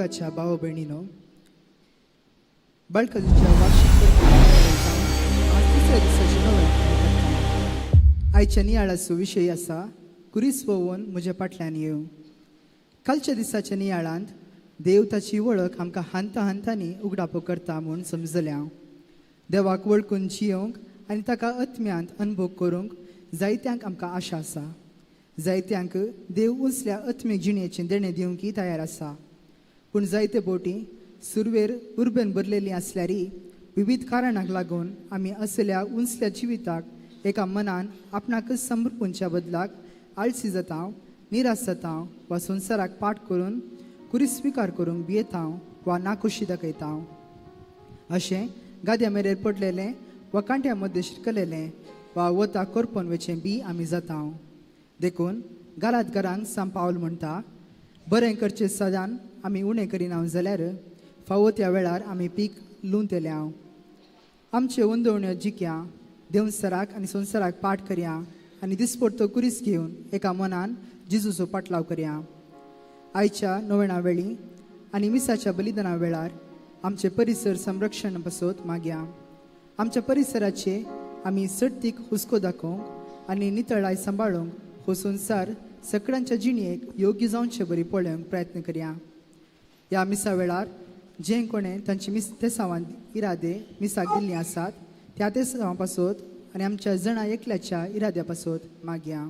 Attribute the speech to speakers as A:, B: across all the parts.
A: मोगाच्या भाव भयणीनो, बाळकाजीच्या वार्षिक आज तिसऱ्या दिसाची नवरात्र आयच्या नियाळाचो विशय आसा कुरीस वोवून म्हज्या फाटल्यान येवं. कालच्या दिसाच्या नियाळांत देव ताची वळख आमकां हांता हांतांनी उगडापो करता म्हूण समजल्या. देवाक वळखून जियोंक आनी ताका आत्म्यांत अनुभव करूंक जायत्यांक आमकां आशा आसा. जायत्यांक देव उसल्या आत्मीक जिणेचें देणें दिवंकय तयार आसा. पूण जायते फावटी सुरवेर उर्बेन भरलेली आसल्यारय विविध कारणांक लागून आमी असल्या उंचल्या जिविताक एका मनान आपणाकच समर्पूंच्या बदलाक आळसी जाता, निराश जाता वा संवसाराक पाट करून कुरीस स्विकार करूंक भियेता वा नाखुशी दाखयता. अशें गाद्या मेरेर पडलेलें वा कांट्या मदें शिरकलेलें वा वता करपोन वेचें बी आमी जाता. देखून घरांत घरांक सांपावल म्हणटा, बरें करचें सदान आमी उणें करिना जाल्यार फावो त्या वेळार आमी पीक लूंत येल्या. आमचे वंदवण्यो जिखया, देवसराक आनी संवसाराक पाठ करया आनी दिसपडतो कुरीस घेवन एका मनान जिजूचो पाटलाव करया. आयच्या नोवेणा वेळी आनी मिसाच्या बलिदाना वेळार आमचे परिसर संरक्षण बसोत मागया. आमच्या परिसराचे आमी सर्तीक हुस्को दाखोवंक आनी नितळाय सांबाळूंक हो संवसार सगळ्यांच्या जिणेक योग्य जावचे बरी पळोवंक प्रयत्न करया. ह्या मिसा वेळार जे कोणें तांची तेसावान इरादे मिसाक दिल्ली आसात त्या तेसावां पासत आनी आमच्या जणा एकल्याच्या इराद्या पासत मागया.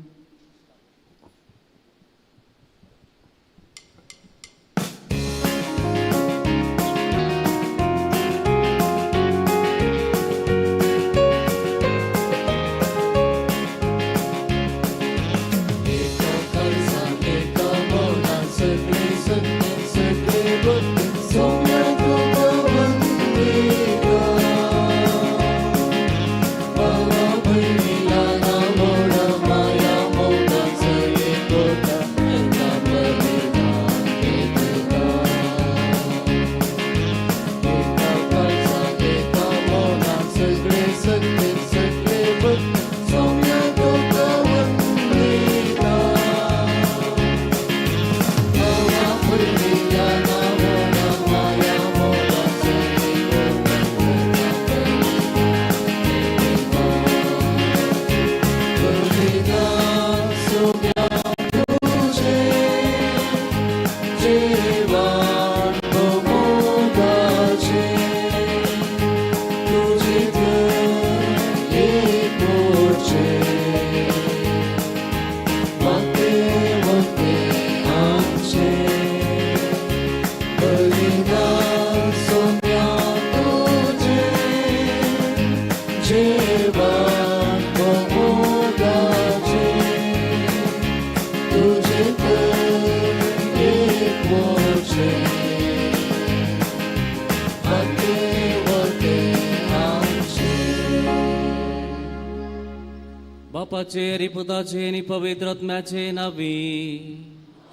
B: बापाचे आणि पुताचे आणि पवित्र आत्म्याचे नावी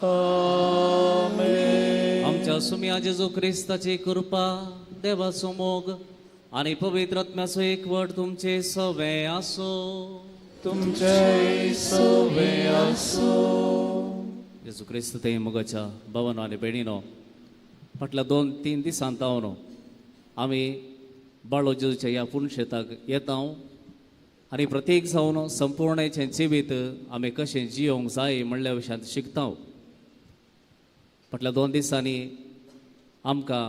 C: आमेन.
B: आमच्या सुम्या जेजू ख्रिस्ताची कृपा, देवाचो मोग आणि पवित्र आत्म्याचो एकवट तुमचे सवे आसो.
C: तुमचे सवे आसो.
B: जेजू ख्रिस्त ते मोगाच्या भावानो आणि भयणीनो, फाटल्या 2-3 दिसांत आमी बाळो जेजूच्या ह्या पुण्यक्षेत्राक येता आनी प्रत्येक जावन संपूर्णचें जिवीत आमी कशें जियोंक जाय म्हणल्या विशयांत शिकता. फाटल्या 2 दिसांनी आमकां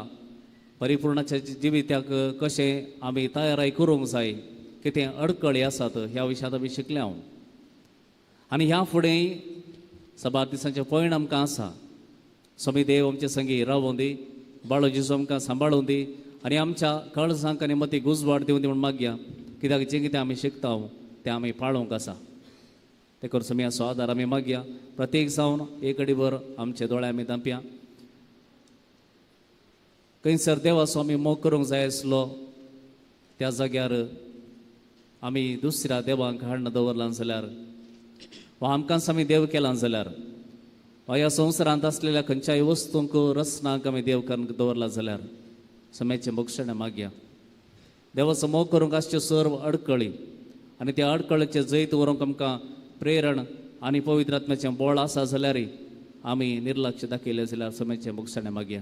B: परिपूर्णाच्या जिवित्याक कशें आमी तयाराय करूंक जाय, कितें अडखळी आसात ह्या विशयांत आमी शिकल्या. आनी ह्या फुडें 7 दिसांचे पयण आमकां आसा. स्वामी देव आमचे संगी रावूं दी, बाळो जेजू आमकां सांबाळूं दी आनी आमच्या काळजांक आनी मती गुजवाड दिवं दी म्हूण मागया. कित्याक जें कितें आमी शिकता तें आमी पाळोवंक आसा. ते करून समियाचो आदार आमी मागया. प्रत्येक जावन एक अडीभर आमचे दोळे आमी धांपया. खंयसर देवाचो आमी मोग करूंक जाय आसलो त्या जाग्यार आमी दुसऱ्या देवाक हाडून दवरलां जाल्यार, वा आमकांच आमी देव केलां जाल्यार, वा ह्या संवसारांत आसलेल्या खंयच्याय वस्तूंक रसनाक आमी देव करून दवरला जाल्यार समेचे मोक्षणे मागया. देवाचो मोग करूंक आसच्यो सर्व अडखळी आनी त्या अडखळीचे जैत व्हरूंक आमकां प्रेरण आनी पवित्र आत्म्याचें बळ आसा जाल्यार आमी निर्लक्ष दाखयलें जाल्यार समेचे मोक्षणे मागया.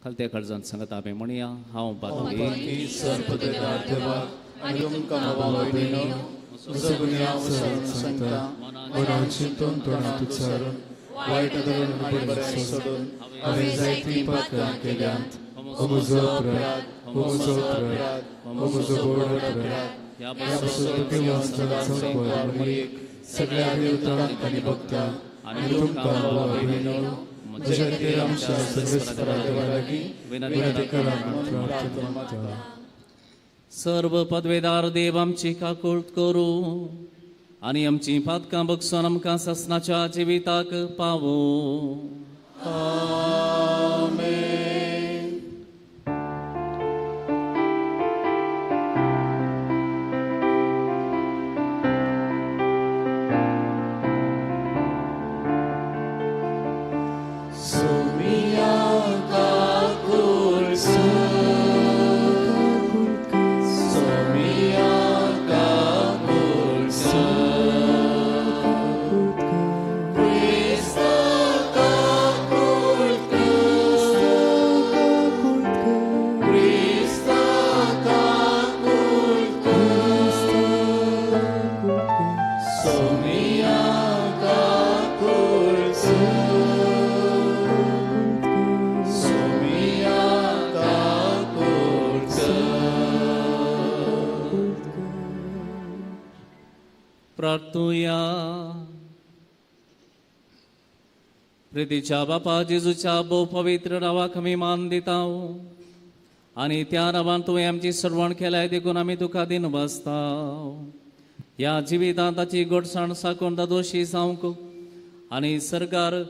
B: खालत्या काळजांत सांगत आमी म्हणया हांव पातळी
C: की सर्पदेदार देवाक आनी तुमकां भावा भयणीनो म्हजो गुन्हे हांव सरून सांगता मनान चिंतून तोंडात उच्चारून वायट धरून आनी बरें सोडून हांवें जायतीं पातकां केल्यांत हो म्हजो अपराध हो म्हजो अपराध हो म्हजो गोड अपराध ह्या पासून देवान सदांच मयेक सगळ्या देवतांक आनी भक्तांक आनी तुमकां भावा भयणीनो म्हज्या खातीर आमच्या सर्वेस्परा देवा लागीं विनंती करा म्हूण प्रार्थना मागता.
B: सर्व पदवेदार देव आमची काकूळट करूं आनी आमची पातकां बगसून आमकां ससनाच्या जिविताक पावूं. प्रार्थूया. प्रितीच्या बापा जेजूच्या भोव पवित्र नावाक आमी मान दिता आनी त्या नांवान तुवें आमची सरवण केल्याय देखून आमी तुका दिन बसता. ह्या जिवितांत ताची घटसाण साकून दोशी जावंक आनी सरकार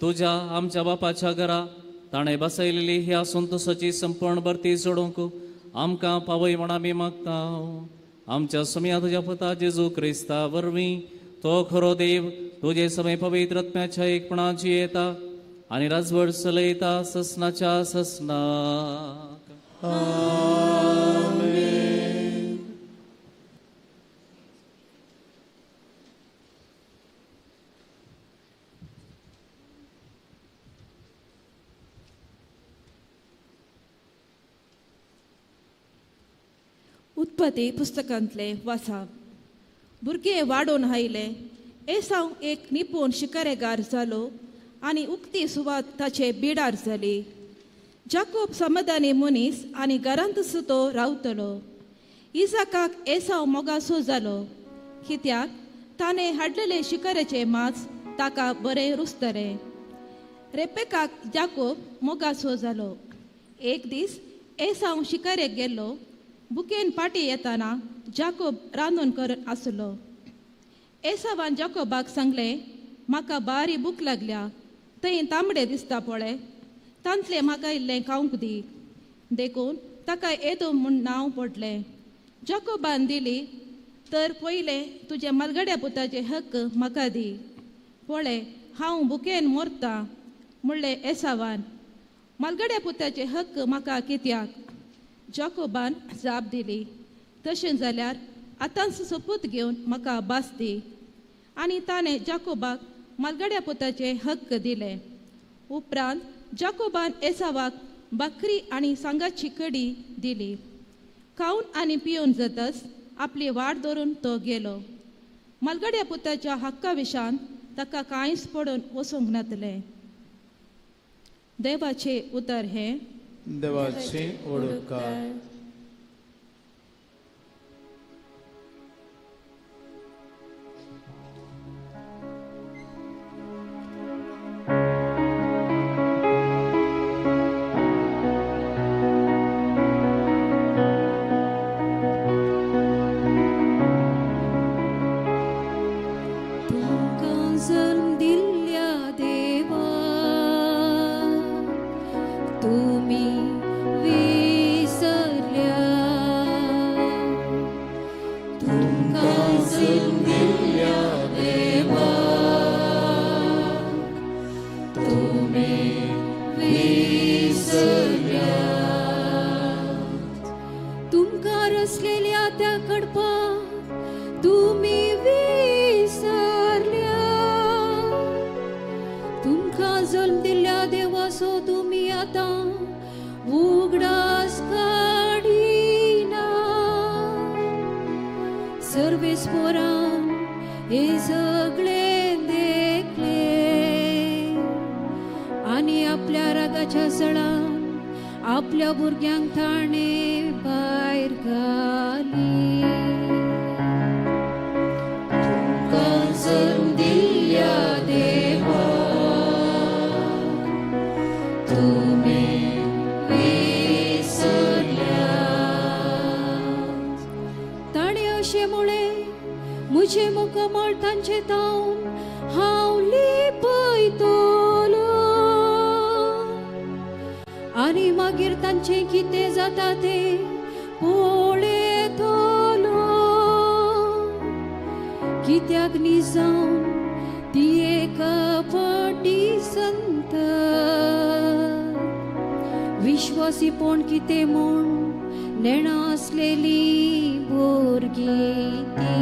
B: तुज्या आमच्या बापाच्या घरा ताणें बसयलेली ह्या संतोशाची संपूर्ण भरती सोडूंक आमकां पावय म्हण आमी मागता. आमच्या सुम्या तुज्या पुता जेजू क्रिस्ता वरवीं तो खरो देव तुजे सगळे पवित्र आत्म्याच्या एकपणाची येता आनी राजवट चलयता ससनाच्या ससनाक.
D: उत्पत्ती पुस्तकांतले वाचप. भुरगे वाडोवन आयले. एसाव एक निपूण शिकारेगार जालो आनी उक्ती सुवात ताचे बिडार जाली. जाकोब समाधानी मनीस आनी घरांत सुतो रावतलो. इजाकाक एसाव मोगासो जालो कित्याक ताणें हाडलेले शिकारेचे मांस ताका बरें रुचतलें. रेबेकाक जाकोब मोगासो जालो. एक दीस एसाव शिकारेक गेल्लो. बुकेन पाटी येताना जाकोब रांदून करत आसलो. एसावान जाकोबाक सांगलें, म्हाका बारी भूक लागल्या. थंय तांबडे दिसता पळय, तांतलें म्हाका इल्लें खावंक दी. देखून ताका एदोम म्हूण नांव पडलें. जाकोबान दिली तर पयलें तुजे मलगड्या पुताचे हक्क म्हाका दी. पळय हांव भुकेन मरतां म्हणलें एसावान. मलगड्या पुताचे हक्क म्हाका कित्याक? जाकोबान जाप दिली, तशें जाल्यार आतांच सोपूत घेवन म्हाका भास दी. आनी ताणें जाकोबाक मलगड्या पुताचे हक्क दिले. उपरांत जाकोबान एसावाक बकरी आनी सांगाची कडी दिली. खावन आनी पिवन जातच आपली वाट धरून तो गेलो. मलगड्या पुताच्या हक्का विशान ताका कांयच पडून वचूंक नातलें. देवाचे उतर हें.
C: देवाची ओळखार.
E: तुम्ही विसरले
D: तोरान हे सगळे देखले आणि आपल्या रागाच्या सळान आपल्या भुरग्यांक थाणे भायर घाली. तुमकां जल्म दिल्या देवा तुमी विसरल्यात. ताणे अशे मुळे मुझे मुखामळ तांचे तावन हांव लिपयतलो आनी मागीर तांचे कितें जाता ते पळयतलो. कित्याक न्ही जावन ती एक फावटी संत विश्वासीपण कितें म्हूण नेणा आसलेली भुरगीं ती.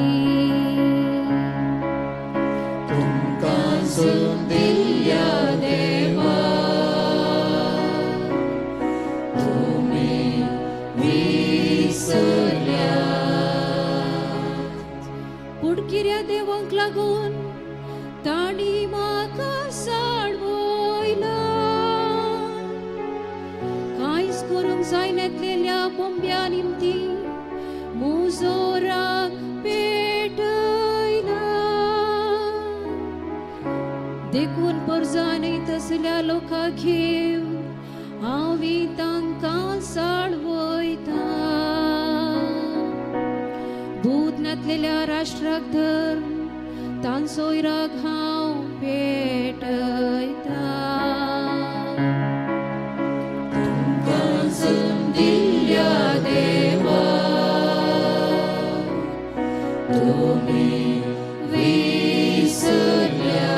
D: तुमकां जल्म दिल्या देवा तुमी विसरल्यात. पूण कित्या देवाक लागून ताणी म्हाका साडवयला. कांयच करूंक जायनासलेल्या बोंब्या निमती म्हजो राग पेटयला. देखून परजानय तसल्या लोकांक घेवन हांव तांकां साडवयता. भूत नातलेल्या राष्ट्राक धर तांचोय राग हांव पेटयता. तुमकां जल्म दिल्या देवा तुमी विसरल्यात.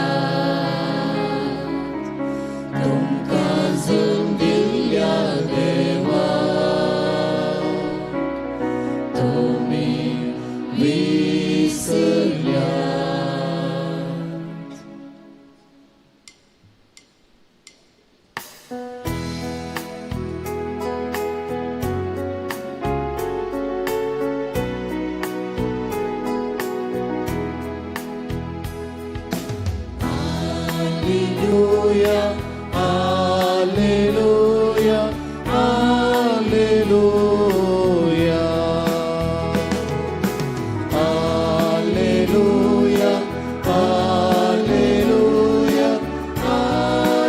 D: तुमकां जल्म दिल्या देवा तुमी विसरल्यात.
C: Hallelujah, hallelujah, hallelujah. Hallelujah, hallelujah, hallelujah.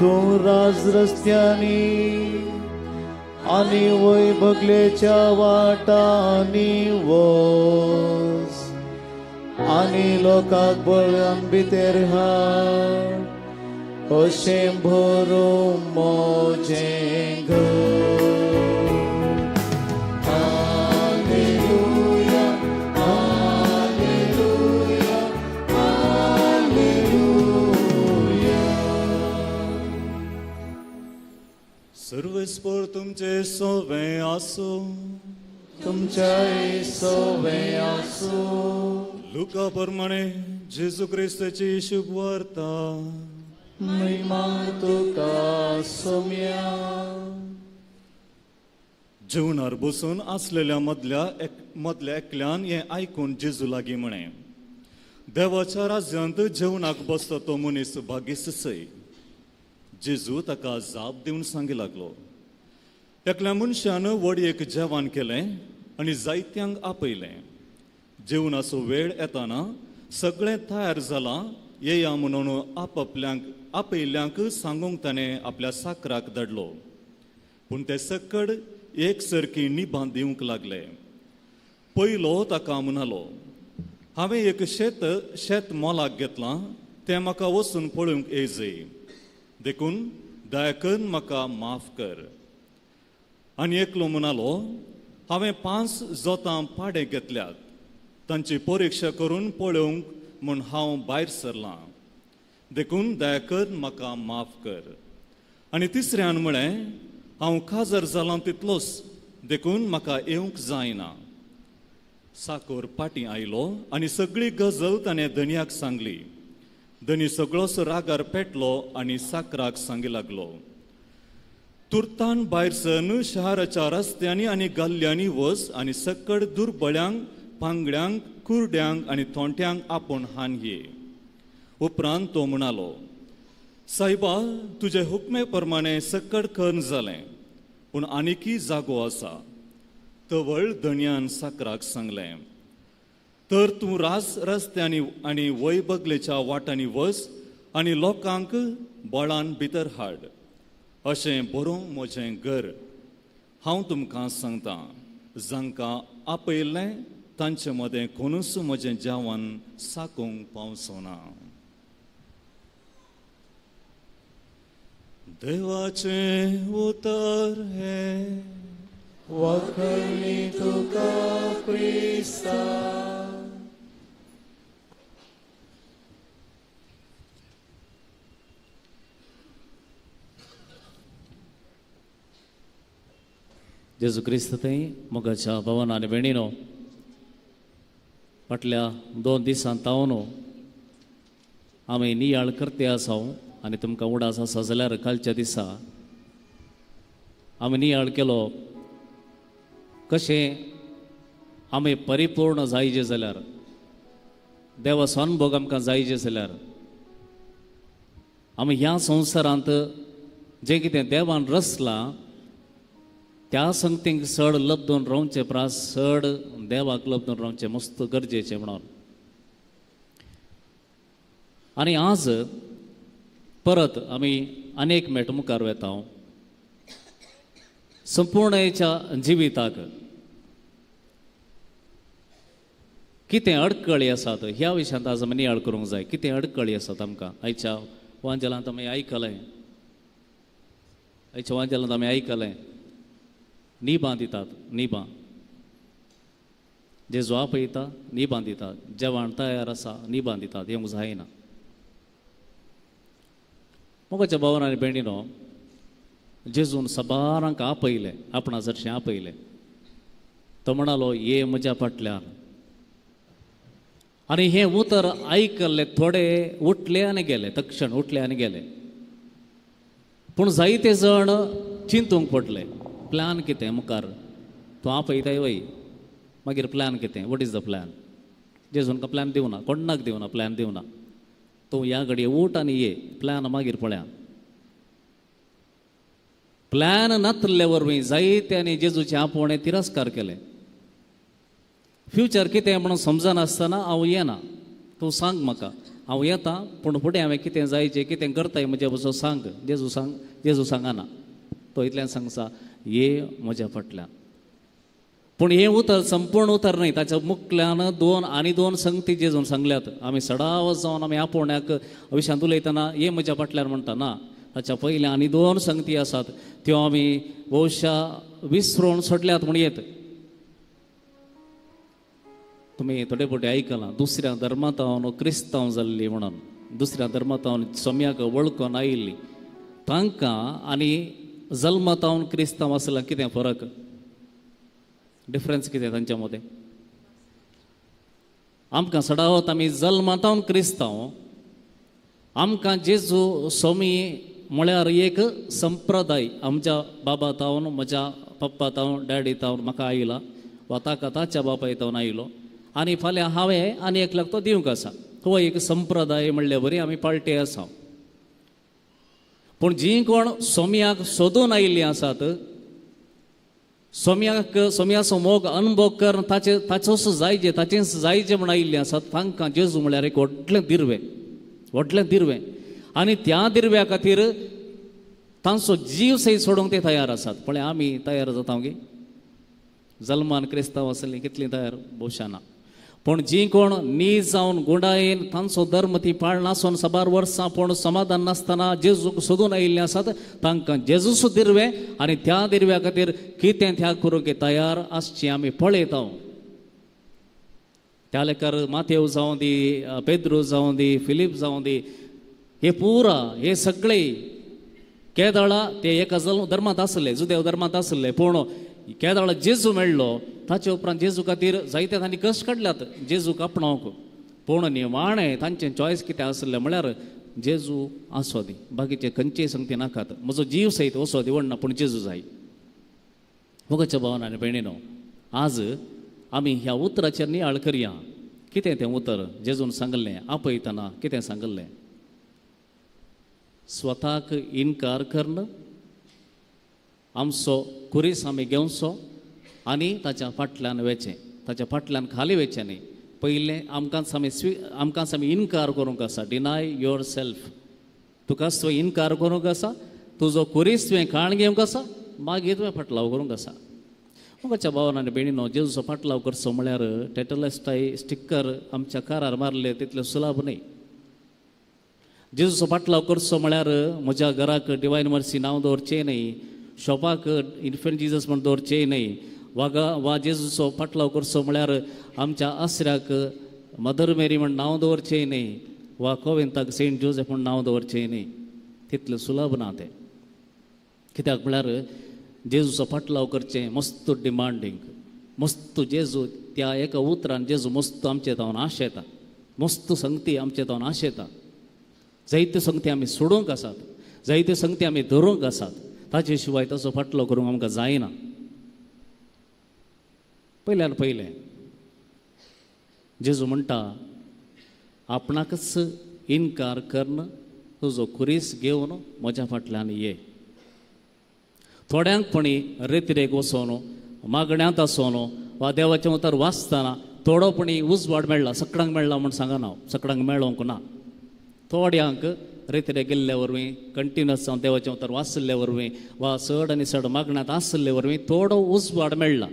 C: तू राज रस्त्यांनी आणि वय बगलेच्या वाटांनी वच आणि लोकांक बळ्यान भितर हाड अशें भरून मोजें घर. Hallelujah, hallelujah, hallelujah.
E: सर्वस्पर तुमचे सोवे आसो.
C: तुमच्या सोवे आसो.
E: लुका प्रमाणे जेजू क्रिस्ताची शुभ वार्ता.
C: महिमा तुका सोम्या.
E: जेवणार बसून असलेल्या मदल्या एकल्यान हें आयकून जेजू लागीं म्हणे, देवाच्या राज्यांत जेवणाक बसता तो मनीस भाग्यसय. जेजू ताका जाप दिवन सांगी लागलो, एकल्या मनशान वडयेक जेवण केलें आनी जायत्यांक आपयलें. जेवणाचो वेळ येताना सगळें तयार जालां येया म्हणून आपयल्यांक सांगूंक ताणें आपल्या साकराक धाडलो. पूण ते सकड एक सरकी निभां दिवंक लागले. पयलो ताका म्हणलो, हांवें एक शेत मोलाक घेतलां, तें म्हाका वचून पळोवंक येजय. देखून दया करून म्हाका माफ कर. आनी एकलो म्हणालो, हांवें 5 जोतां पाडे घेतल्यात, तांची परीक्षा करून पळोवंक म्हूण हांव भायर सरलां. देखून दया कर म्हाका माफ कर. आनी तिसऱ्यान म्हळें, हांव काजार जालां तितलोच, देखून म्हाका येवंक जायना. साकोर पाटी आयलो आनी सगळी गजल ताणें धन्याक सांगली. धनी सगळोच रागार पेटलो आनी साकराक सांगी लागलो, तुर्तान भायर सन शहराच्या रस्त्यांनी आनी गल्ल्यांनी वच आनी सकड दुर्बळ्यांक पांगड्यांक कुरड्यांक आनी थोंट्यांक आपूण हान ये. उपरांत तो म्हणालो, सायबा, तुजे हुकमे प्रमाणे सकड कर्ण जालें, पूण आनिकी जागो आसा. तवळ धणयान साकराक सांगलें, तर तूं रस्त्यांनी आनी वैबगलेच्या वाटांनी वच आनी लोकांक बळान भितर हाड. अशें बरों म्हजें घर. हांव तुमकां सांगतां, जांकां आपयल्लें तांचे मदें कोणूच म्हजें जेवण साकूंक पावचो ना. देवाचें उतर हे
C: वखणी तुका क्रिस्ता.
B: जेजू क्रिस्त थंय मोगाच्या भवनान वेणीनो फाटल्या 2 दिसां तावन आमी नियाळ करते आसाव आनी तुमकां उडास आसा जाल्यार कालच्या दिसा आमी नियाळ केलो कशें आमी परिपूर्ण जायचे जाल्यार देवाचो अनुभव आमकां जायचे जाल्यार आमी ह्या संवसारांत जें कितें देवान रचलां त्या संगतीक चड लबदून रावचें प्रास चड देवाक लबदून रावचें मस्त गरजेचें म्हणून. आनी आज परत आमी अनेक मेट मुखार वेता. संपूर्णच्या जिविताक कितें अडकळी आसात ह्या विशयांत आज आमी नियाळ करूंक जाय. कितें अडकळी आसात आमकां आयच्या वांजलांत आमी आयकलें. आयच्या वांजलांत आमी आयकलें निबां दितात. निबां जेजू आपयता निबां दितात. जेवण तयार आसा निबां दितात. येवंक जायना. मोगाच्या भावांनी भयणीनो जेजून सबारांक आपयलें. आपणा जरशें आपयलें. तो म्हणालो ये म्हज्या फाटल्यान. आनी हें उतर आयकल्ले थोडे उठले आनी गेले. तक्षण उठले आनी गेले. पूण जायते जण चिंतूंक पडले प्लॅन कितें मुखार. तूं आपयताय वय मागीर प्लॅन कितें. What is the plan. जेजून का प्लॅन दिवना. कोणाक दिवना प्लॅन दिवना. तूं ह्या घडये उठ आनी ये. प्लॅन मागीर पळया. प्लॅन नासले वरवीं जायत्यांनी जेजूचे आपोवणें तिरस्कार केले. फ्युचर कितें म्हणून समजनासतना हांव येना. तूं सांग म्हाका. हांव येता पूण फुडें हांवें कितें जायचें कितें करताय म्हजे बसो सांग. जेजू सांगना. तो इतल्यान सांगसा ये म्हज्या फाटल्यान. पूण हें उतर संपूर्ण उतर न्हय. ताच्या मुखल्यान 2 संगती जेजून सांगल्यात. आमी सडाव जावन आमी आपोवण्याक विशयांत उलयतना ये म्हज्या फाटल्यान म्हणटा ना. ताच्या पयलीं आनी 2 संगती आसात त्यो आमी भोवशा विसरून सोडल्यात म्हूण येत. तुमी थोडे फावटी आयकलां दुसऱ्या धर्मांत हांव क्रिस्तांव जाल्ली म्हणून. दुसऱ्या धर्मांत हांव सोम्याक वळखून आयिल्ली. तांकां आनी जल्मांत हांव क्रिस्तांव आसल्यार कितें फरक. डिफरन्स कितें तांच्या मदें. आमकां सडावत आमी जल्मांत हांव क्रिस्तांव. आमकां जेजू सोमी म्हळ्यार एक संप्रदाय. आमच्या बाबा तावन म्हज्या पप्पा तावन डॅडी तावन म्हाका आयला वा ताका ताच्या बापाय तावन आयलो आनी फाल्यां हांवें आनी एकल्याक तो दिवंक आसा. हो एक संप्रदाय म्हणले बरी आमी पाळटे आसा. पूण जीं कोण सोम्याक सोदून आयिल्लीं आसात सोम्याचो मोग अनुभव कर ताचोच जायचे ताचेंच जायचे म्हण आयिल्लीं आसात. तांकां जेजू म्हळ्यार एक व्हडलें दिर्वें आनी त्या दिर्व्या खातीर तांचो जीव सयत सोडूंक ते तयार आसात. पळय आमी तयार जाता गे. जल्मान क्रिस्तांव आसलीं कितलीं तयार भोवशा ना. पूण जीं कोण नीज जावन गुंडायेन तांचो धर्म ती पाळनासून सबार वर्सां पूण समाधान नासतना जेजूक सोदून आयिल्लीं आसात तांकां जेजूच दिर्वें आनी त्या दिर्व्या खातीर कितें त्याग करूंक तयार आसचीं आमी पळयता. त्या लेकार माथेव जावं दी पेद्रू जावं दी फिलीप जावं दी हे पुरा हे सगळे केदाळा ते एका धर्मांत आसले जुदेव धर्मांत आसले. पूण केदाळा जेजू मेळ्ळो ताचे उपरांत जेजू खातीर जायते तांणी कश्ट काडल्यात जेजूक आपणावंक. पूण निमाणें तांचें चॉयस कितें आसलें म्हळ्यार जेजू आस्वादी बाकीचे खंयचे संगती नाकात म्हजो जीव सयत वसोदी व्हडना पूण जेजू जाय मोगाच्या भावान आनी भयणीनो आज आमी ह्या उतराचेर नियाळ करया कितें तें उतर जेजून सांगलें आपयतना कितें सांगलें स्वताक इन्कार करणं आमचो कुरीस आमी घेवचो आनी ताच्या फाटल्यान वेचें ताच्या फाटल्यान खाली वेचें न्ही पयलें आमकांच आमी इन्कार करूंक आसा डिनाय युअर सेल्फ तुकाच तुवें इन्कार करूंक आसा तुजो कुरीस तुवें खाण घेवंक आसा मागीर तुवें फाटलाव करूंक आसा मोगाच्या भावान आनी भयणीनो जेजूचो फाटलाव करचो म्हळ्यार टेटलेस्टाय स्टिकर आमच्या कारार मारले तितले सुलाभ न्ही जेजूचो फाटलाव करचो म्हळ्यार म्हज्या घराक डिवायन मर्सी नांव दवरचें न्ही शॉपाक इन्फंट जिजस म्हण दवरचें न्ही वा जेजूचो फाटलाव करचो म्हळ्यार आमच्या आसऱ्याक मदर मेरी म्हण नांव दवरचें न्ही वा कोविंताक सेंट जोसेफ म्हण नांव दवरचें न्ही तितलें सुलभ ना तें कित्याक म्हळ्यार जेजूचो फाटलाव करचें मस्त डिमांडींग मस्त जेजू त्या एका उतरान जेजू मस्त आमचे तावन आशेता मस्त संगती आमचे तावन आशेता जायत्यो संगती आमी सोडूंक आसात जायत्यो संगती आमी धरूंक आसात ताचे शिवाय ताचो फाटलो करूंक आमकां जायना पयल्यान पयलें जेजू म्हणटा आपणाकच इन्कार कर्ण तुजो कुरीस घेवन म्हज्या फाटल्यान ये थोड्यांकपणी रेतिरेक वचोन मागण्यांत आसोन वा देवाचें उतर वाचतना थोडोपणी उजवाड मेळ्ळा सकडांक मेळ्ळा म्हूण सांगना हांव सकडांक मेळोंक ना थोड्यांक रेतिरेक गेल्ले वरवीं कंटिन्युअस जावन देवाचें उतर वाचले वरवीं वा चड आनी चड मागण्यांत आसले वरवीं थोडो उजवाड मेळ्ळा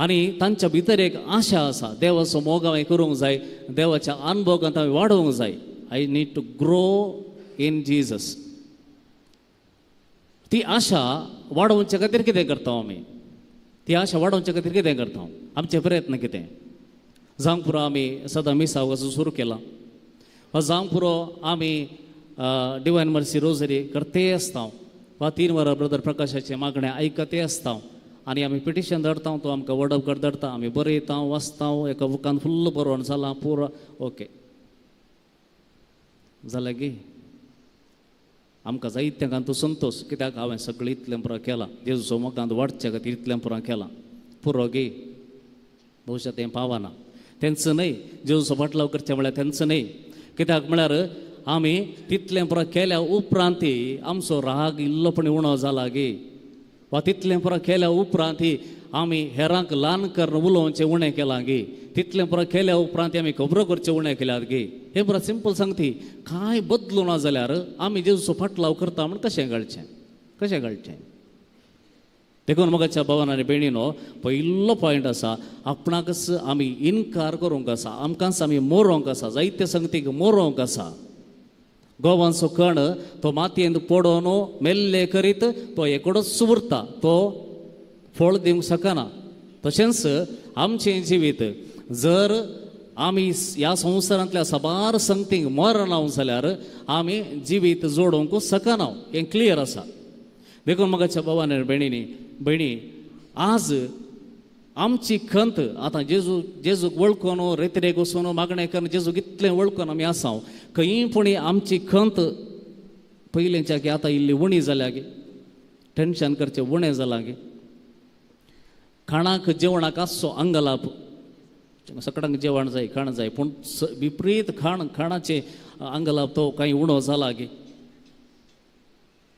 B: आनी तांच्या भितर एक आशा आसा देवाचो मोग हांवें करूंक जाय देवाच्या अनुभवांत हांवें वाडोवंक जाय I need to grow in Jesus ती आशा वाडोवचे खातीर कितें करता आमी ती आशा वाडोवचे खातीर कितें करता आमचे प्रयत्न कितें जावंक पुरो आमी सदां मिसाव वचून सुरू केला वा जावंक पुरो आमी डिवायन मर्सी रोजरी करते आसता वा 3 वरां ब्रदर प्रकाशाचे मागणे आयकते आसता आनी आमी पिटिशन धाडटा तो आमकां वडप कर धाडटा आमी बरयता वाचता एका बुकान फुल्ल बरोवन जालां पुरो ओके जालें गे आमकां जायत्यांक तूं संतोश कित्याक हांवें सगळें इतलें पुरो केलां जेजूचो मोगांत वाडचे खातीर इतलें पुरो केलां पुरो गे भविश्यात तें पावना तेंच न्हय जेजूचो फाटलाव करचें म्हळ्यार तेंच न्हय कित्याक म्हळ्यार आमी तितलें पुरो केल्या उपरांतय आमचो राग इल्लोपणी उणो जाला गे वा तितलें पुरो केल्या उपरांतय आमी हेरांक ल्हान करून उलोवचें उणें केलां गे तितलें पुरो केल्या उपरांत आमी खबरो करचें उणें केल्यात गे हे पुरो सिंपल सांगती कांय बदलूं ना जाल्यार आमी जेजूचो फाटलाव करता म्हण कशें घडचें देखून मोगाच्या भावान आनी भयणीनो पयलो पॉयंट आसा आपणाकच आमी इन्कार करूंक आसा आमकांच आमी मोरोंक आसा जायत्या संगतीक मोरोंक आसा गोवांचो कण तो मातयेंत पडोवन मेल्ले करीत तो एकडोच उरता तो फळ दिवंक शकना तशेंच आमचें जिवीत जर आमी ह्या संवसारांतल्या साबार संगतींक मरना जाल्यार आमी जिवीत जोडूंक शकना हें क्लियर आसा देखून मोगाच्या भावान आनी भयणी आज आमची खंत आतां जेजूक वळखून रेतिरेक वचून मागणें करून जेजूक इतलें वळखून आमी आसा खंयपूणी आमची खंत पयलींच्या की आतां इल्ली उणी जाल्या गे टेन्शन करचें उणें जालां गे खाणाक जेवणाक आसचो आंगलाप सकडांक जेवण जाय खाण जाय पूण विपरीत खाणाचे आंगलाप तो कांय उणो जाला गे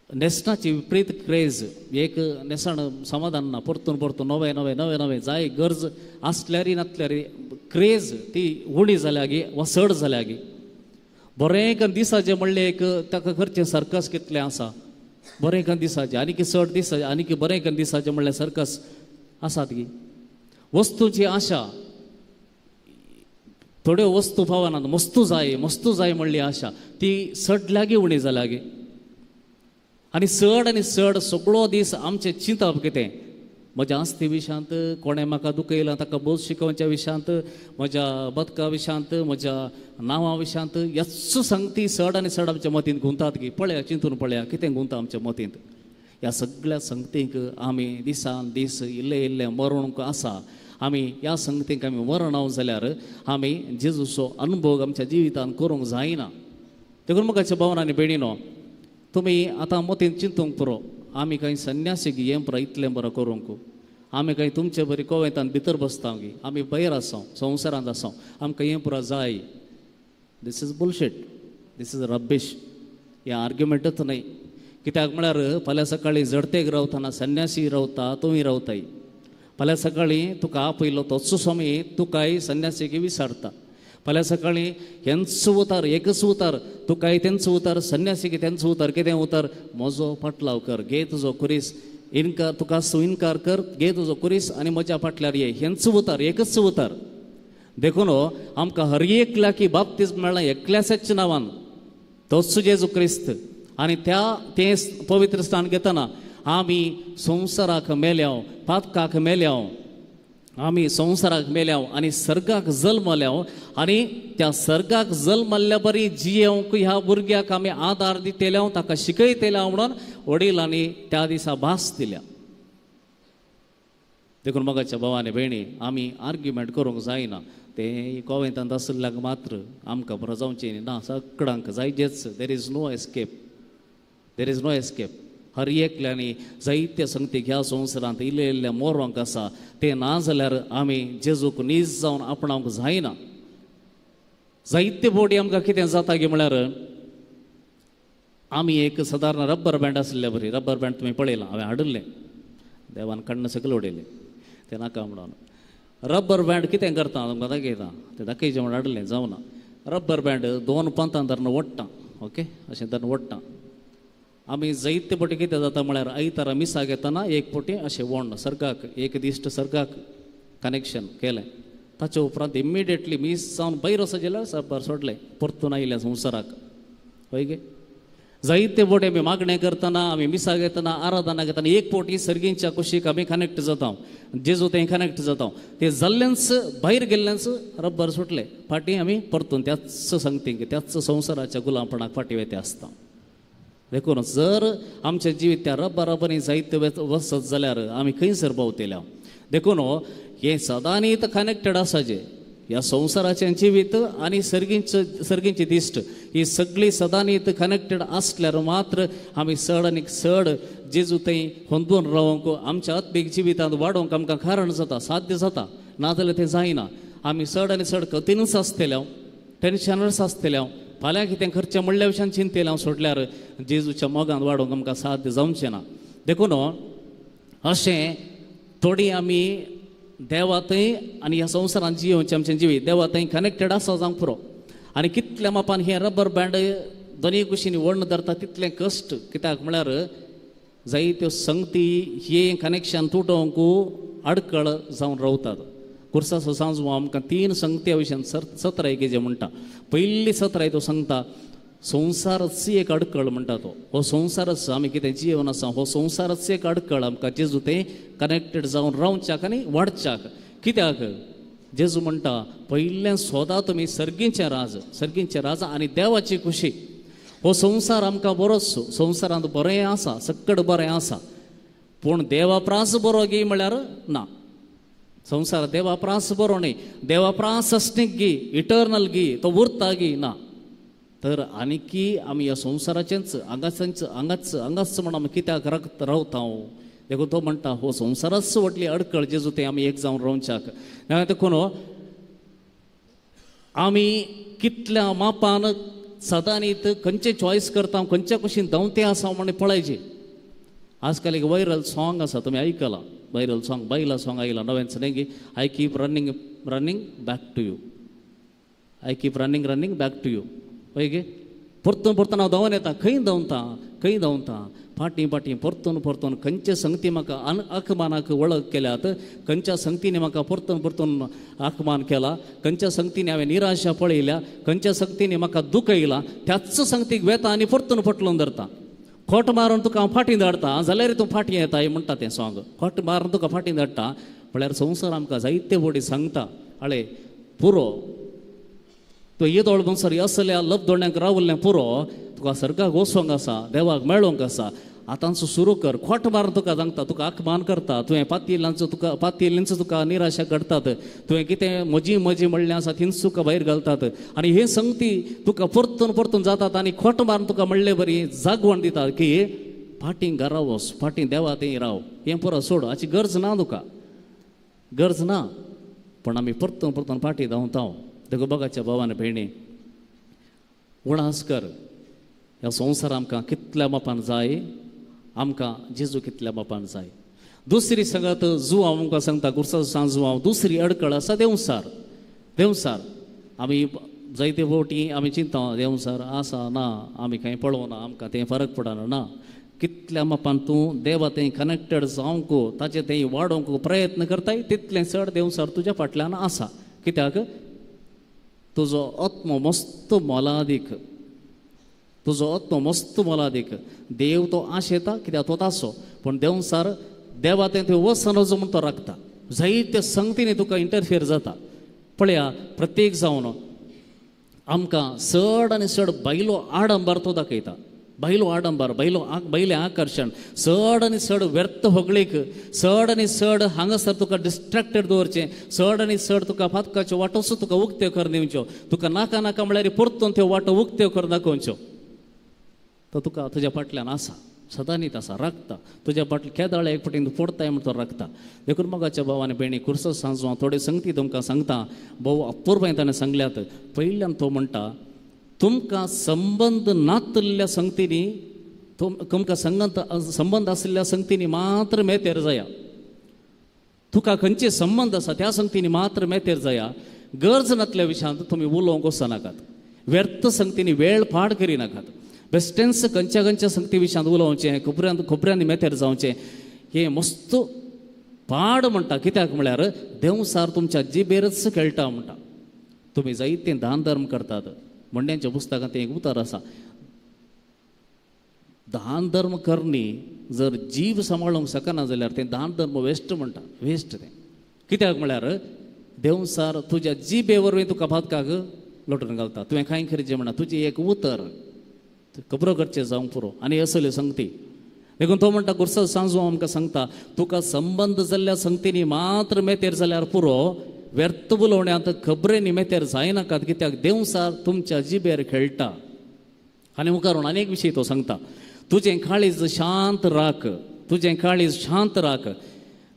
B: नेस्टाची विपरीत क्रेज एक नेसाण समाधान ना परतून परतून नवे जाय गरज आसल्यारी नासल्यारी क्रेज ती उणी जाल्या गे वा चड जाल्या गे बरें दिसाचें म्हणलें एक ताका खर्चे सर्कस कितलें आसा बरें दिसाचें आनी चड दिसाचें आनी बरें दिसाचें म्हणलें सर्कस आसात गे वस्तूची आशा थोड्यो वस्तू पावनात मस्तू जाय म्हणली आशा ती सडल्या गे उणी जाल्या गे आनी चड सगळो दीस आमचें चिंतप कितें म्हज्या आस्ती विशांत कोणें म्हाका दुखयलां ताका बोस शिकोवच्या विशांत म्हज्या बदका विशांत म्हज्या नांवा विशांत ह्याच सांगती चड आनी चड आमच्या मतींत गुंतात गे पळया चिंतून पळया कितें गुंता आमच्या मतींत ह्या सगळ्या संगतींक आमी दिसान दीस इल्लें मरूंक आसा आमी ह्या संगतींक आमी मरना जाल्यार आमी जेजूचो अनुभव आमच्या जिवितांत करूंक जायना देखून मुखाच्या भावान आनी भयणीनो तुमी आतां मोतीन चिंतूंक पुरो आमी कांय संन्यासीक हें पुरो इतलें बरें करूंक आमी कांय तुमचे बरी कोवेतान भितर बसता गी आमी भायर आसां संवसारांत आसां आमकां हें पुरो जाय दीस इज बुलशीट दीस इज रब्बीश हें आर्ग्युमेंटूच न्हय कित्याक म्हळ्यार फाल्यां सकाळीं जडतेक रावतना संन्यासी रावता तुमी रावताय फाल्यां सकाळीं तुका आपयलो तोच समय तुकाय संन्यासीक विचारता फाल्यां सकाळीं हेंच उतार एकच उतार तुकाय तेंच उतार संन्यासीक तेंच उतार कितें उतार म्हजो फाटलाव कर घे तुजो कुरीस इन्कार तुका इन्कार कर घे तुजो कुरीस आनी म्हज्या फाटल्यार ये हेंच उतार एकच उतार देखून आमकां हर एकल्या की बाप्तिस्म मेळ्ळा एकल्याच्याच नांवान तोच जेजू क्रिस्त आनी तें पवित्र स्थान घेतना आमी संवसाराक मेल्याव पातकाक मेल्याव आमी संवसाराक मेल्याव आनी सर्गाक जल्मल्याव आनी त्या सर्गाक जल्मल्ल्या बरी जियेवंक ह्या भुरग्याक आमी आदार दितेल्या ताका शिकयतेल्या म्हणून वडिलांनी त्या दिसा भास दिल्या देखून मगाच्या भावानी भयणी आमी आर्ग्युमेंट करूंक जायना तें कोवेतांत आसल्याक मात्र आमकां बरो जावचें ना सगळ्यांक जायचेच देर इज नो एस्केप हर एकल्यानी जायत्या संगतीक ह्या संवसारांत इल्ले इल्ले मोरोंक आसा ते ना जाल्यार आमी जेजूक नीज जावन आपणावंक जायना जायते बोडी आमकां कितें जाता गे म्हळ्यार आमी एक सादारण रब्बर बँड आसले बरी रब्बर बँड तुमी पळयलां हांवें हाडुल्लें देवान कण्ण सकयल उडयलें तें नाका म्हणून रब्बर बँड कितें करता तुमकां दाखयता तें दाखयचें म्हणून हाडलें जावना रब्बर बँड 2 पंतां धरून ओडटा ओके अशें धरून ओडटा आमी जायते पटी कितें जाता म्हळ्यार आयतारा मिसा घेतना एक पटी अशें वोंड सर्गाक एक दिश्ट सर्गाक कनेक्शन केलें ताचे उपरांत इमिडिएटली मीस जावन भायर वचत जाल्यार रब्बर सोडलें परतून आयलें संवसाराक हय गे जायते बोटी आमी मागणें करतना आमी मिसा घेतना आराधना घेतना एक पोटी सर्गींच्या कुशीक आमी कनेक्ट जाता जेजू थंय कनेक्ट जाता ते जाल्लेंच भायर गेल्लेंच रब्बर सुटलें फाटीं आमी परतून त्याच संगतीक त्याच संवसाराच्या गुलामपणाक फाटीं वेते आसता देखून जर आमचें जिवीत त्या रब्बराबरी जायते वचत जाल्यार आमी खंयसर भोंवतल्या देखून हें सदांनीत कनेक्टेड आसा जे ह्या संवसाराचें जिवीत आनी सर्गींची दिश्ट ही सगळीं सदांनीत कनेक्टेड आसल्यार मात्र आमी चड आनी चड जेजू थंय होंदून रावंक आमच्या आत्मीक जिवितांत वाडोवंक आमकां कारण जाता साध्य जाता नाजाल्यार तें जायना आमी चड आनी चड कथीनच आसतल्या टेन्शनच आसतल्या फाल्यां कितें करचें म्हणल्या विशयान चिंतेल्या सोडल्यार जेजूच्या मोगांत वाडोवंक आमकां साध्य जावचें ना देखून अशें थोडी आमी देवा थंय आनी ह्या संवसारांत जियोवचें आमचें जिवीत देवा थंय कनेक्टेड आसा जावंक पुरो आनी कितल्या मापान हें रब्बर बँड दोनी कुशींनी वळण धरता तितलें कश्ट कित्याक म्हळ्यार जायत्यो संगती हें कनेक्शन तुटोवंक आडकळ जावन रावतात कुर्साचो सांजो आमकां 3 संगत्या विशयान 17 जे म्हणटा पयली 17 तो सांगता संवसारच एक आडकळ म्हणटा तो हो संवसारच आमी कितें जिवन आसा हो संवसारच एक आडकळ आमकां जेजू थंय कनेक्टेड जावन रावच्याक आनी वाडच्याक कित्याक जेजू म्हणटा पयल्लें सोदा तुमी सर्गींचें राज आनी देवाची खुशी हो संवसार आमकां बरोच संवसारांत बरें आसा सकड बरें आसा पूण देवाप्रास बरो गी म्हळ्यार ना संवसार देवाप्रास बरो न्ही देवाप्रास असणीक गी इटर्नल गी तो उरता गी ना तर आनीकी आमी ह्या संवसाराचेंच आंगाच म्हणून आमी कित्याक रावता देखून तो म्हणटा हो संवसारच व्हडली अडकळ जेजू ते आमी एक जावन रावच्याक देखून आमी कितल्या मापान सदांनीत खंयचे चॉयस करता खंयच्या कुशीन धांवते आसा म्हणून पळयचे आजकाल एक वायरल सॉंग आसा तुमी आयकलां वायरल सॉंग बायला सॉंग आयलां नव्यान न्ही I keep running back to you I keep running back to you पळय गे परतून हांव धांवन येता खंय धांवता फाटीं परतून खंयचे संगती म्हाका आखमानाक वळख केल्यात खंयच्या संगतींनी म्हाका परतून आखमान केला खंयच्या संगतींनी हांवें निराशा पळयल्या खंयच्या संगतींनी म्हाका दुख येयलां त्याच संगतीक वेता आनी परतून फटलून धरता खोट मारून तुका हांव फाटीं धाडटा जाल्यार तूं फाटीं येता म्हणटा तें सॉंग खोट मारून तुका फाटीं धाडटा म्हळ्यार संवसार आमकां जायते बोडी सांगता आळे पुरो तो येदोळ म्हणसर असल्या लबदोण्याक रावल्लें पुरो तुका सर्गाक वचोंक आसा देवाक मेळोवंक आसा आतांचो सुरू कर खोट मारून तुका सांगता तुका आखमान करता तुवें पातयेलींचो तुका निराशा करतात तुवें कितें म्हजी म्हणलें आसा थिंच तुका भायर घालतात आनी हे संगती तुका परतून परतून जातात आनी खोट मारून तुका म्हणलें बरी जागवण दितात की फाटीं घरा वच फाटीं देवा थंय राव हें पुरो सोड हाची गरज ना तुका गरज ना पण आमी परतून परतून फाटीं धांवता देखो बगाच्या भावान भयणी उणास कर ह्या संवसार आमकां कितल्या मापान जाय आमकां जेजू कितल्या मापान जाय दुसरी संगत जुवां आमकां सांगता गुरसां जुवां दुसरी अडकळ आसा देवसार आमी जायते फावटी आमी चिंता देवसार आसा ना आमी खंय पळोवना आमकां तें फरक पडना ना कितल्या मापान तूं देवा थंय कनेक्टेड जावंक ताचे थंय वाडोवंक प्रयत्न करताय तितलें चड देवसार तुज्या फाटल्यान आसा कित्याक तुजो आत्मो मस्त मोलादीक देव तो आशेता कित्याक तो तासो पण देवसार देवा थंय वचन वचो म्हूण तो राखता जायत्या संगतींनी तुका इंटरफियर जाता पळया प्रत्येक जावन आमकां चड आनी चड बायलो आडंबर तो दाखयता बायलो आडंबर बैलें आकर्शण चड आनी चड व्यर्थ होगळीक चड आनी चड हांगासर तुका डिस्ट्रॅक्टेड दवरचें चड आनी चड तुका फातकाच्यो वाटोसो तुका उक्त्यो कर दिवच्यो तुका नाका नाका म्हळ्यार परतून त्यो वाटो उक्त्यो कर दाखोवच्यो तो तुका तुज्या फाटल्यान आसा सदांनीत आसा राखता तुज्या फाटल्या केदाळे एक फावटी पडताय म्हण तो राखता देखून मोगाच्या भावान भयणी कुर्स सांजो थोडे संगती तुमकां सांगता भोव अपूर्वाय ताणें सांगल्यात पयल्यान तो म्हणटा तुमकां संबंध नातल्ल्या संगतींनी तुमकां संबंध आशिल्ल्या संगतींनी मात्र मेतेर जाया तुका खंयचे संबंध आसा त्या संगतींनी मात्र मेतेर जाया गरज नातल्या विशयांत तुमी उलोवंक वचनाकात व्यर्थ संगतींनी वेळ पाड करिनाकात बेस्टेन्स खंयच्या संगती विशयांत उलोवचें खोबऱ्यांनी मेतेर जावचें हें मस्त पाड म्हणटा कित्याक म्हळ्यार देवसार तुमच्या जिबेरच खेळटा म्हणटा तुमी जायते दान धर्म करतात म्हणण्याच्या पुस्तकांत एक उतार आसा दान धर्म करणी जर जीव सांबाळूंक शकना जाल्यार तें दान धर्म वेस्ट म्हणटा वेस्ट तें कित्याक म्हळ्यार देवसार तुज्या जिबे वरवीं तुका भातकाक लोटून घालता तुवें कांय खरें म्हणा तुजी एक उतर खबरो करचें जावंक पुरो आनी असल्यो संगती देखून तो म्हणटा गुरसा सांजो आमकां सांगता तुका संबंध जाल्ल्या संगतींनी मात्र मेतेर जाल्यार पुरो व्यर्थ उलोवण्यांत खबरेनी मेतेर जायनाकात कित्याक देवसार तुमच्या जिबेर खेळटा आनी मुखारून आनीक विशय तो सांगता तुजें काळीज शांत राख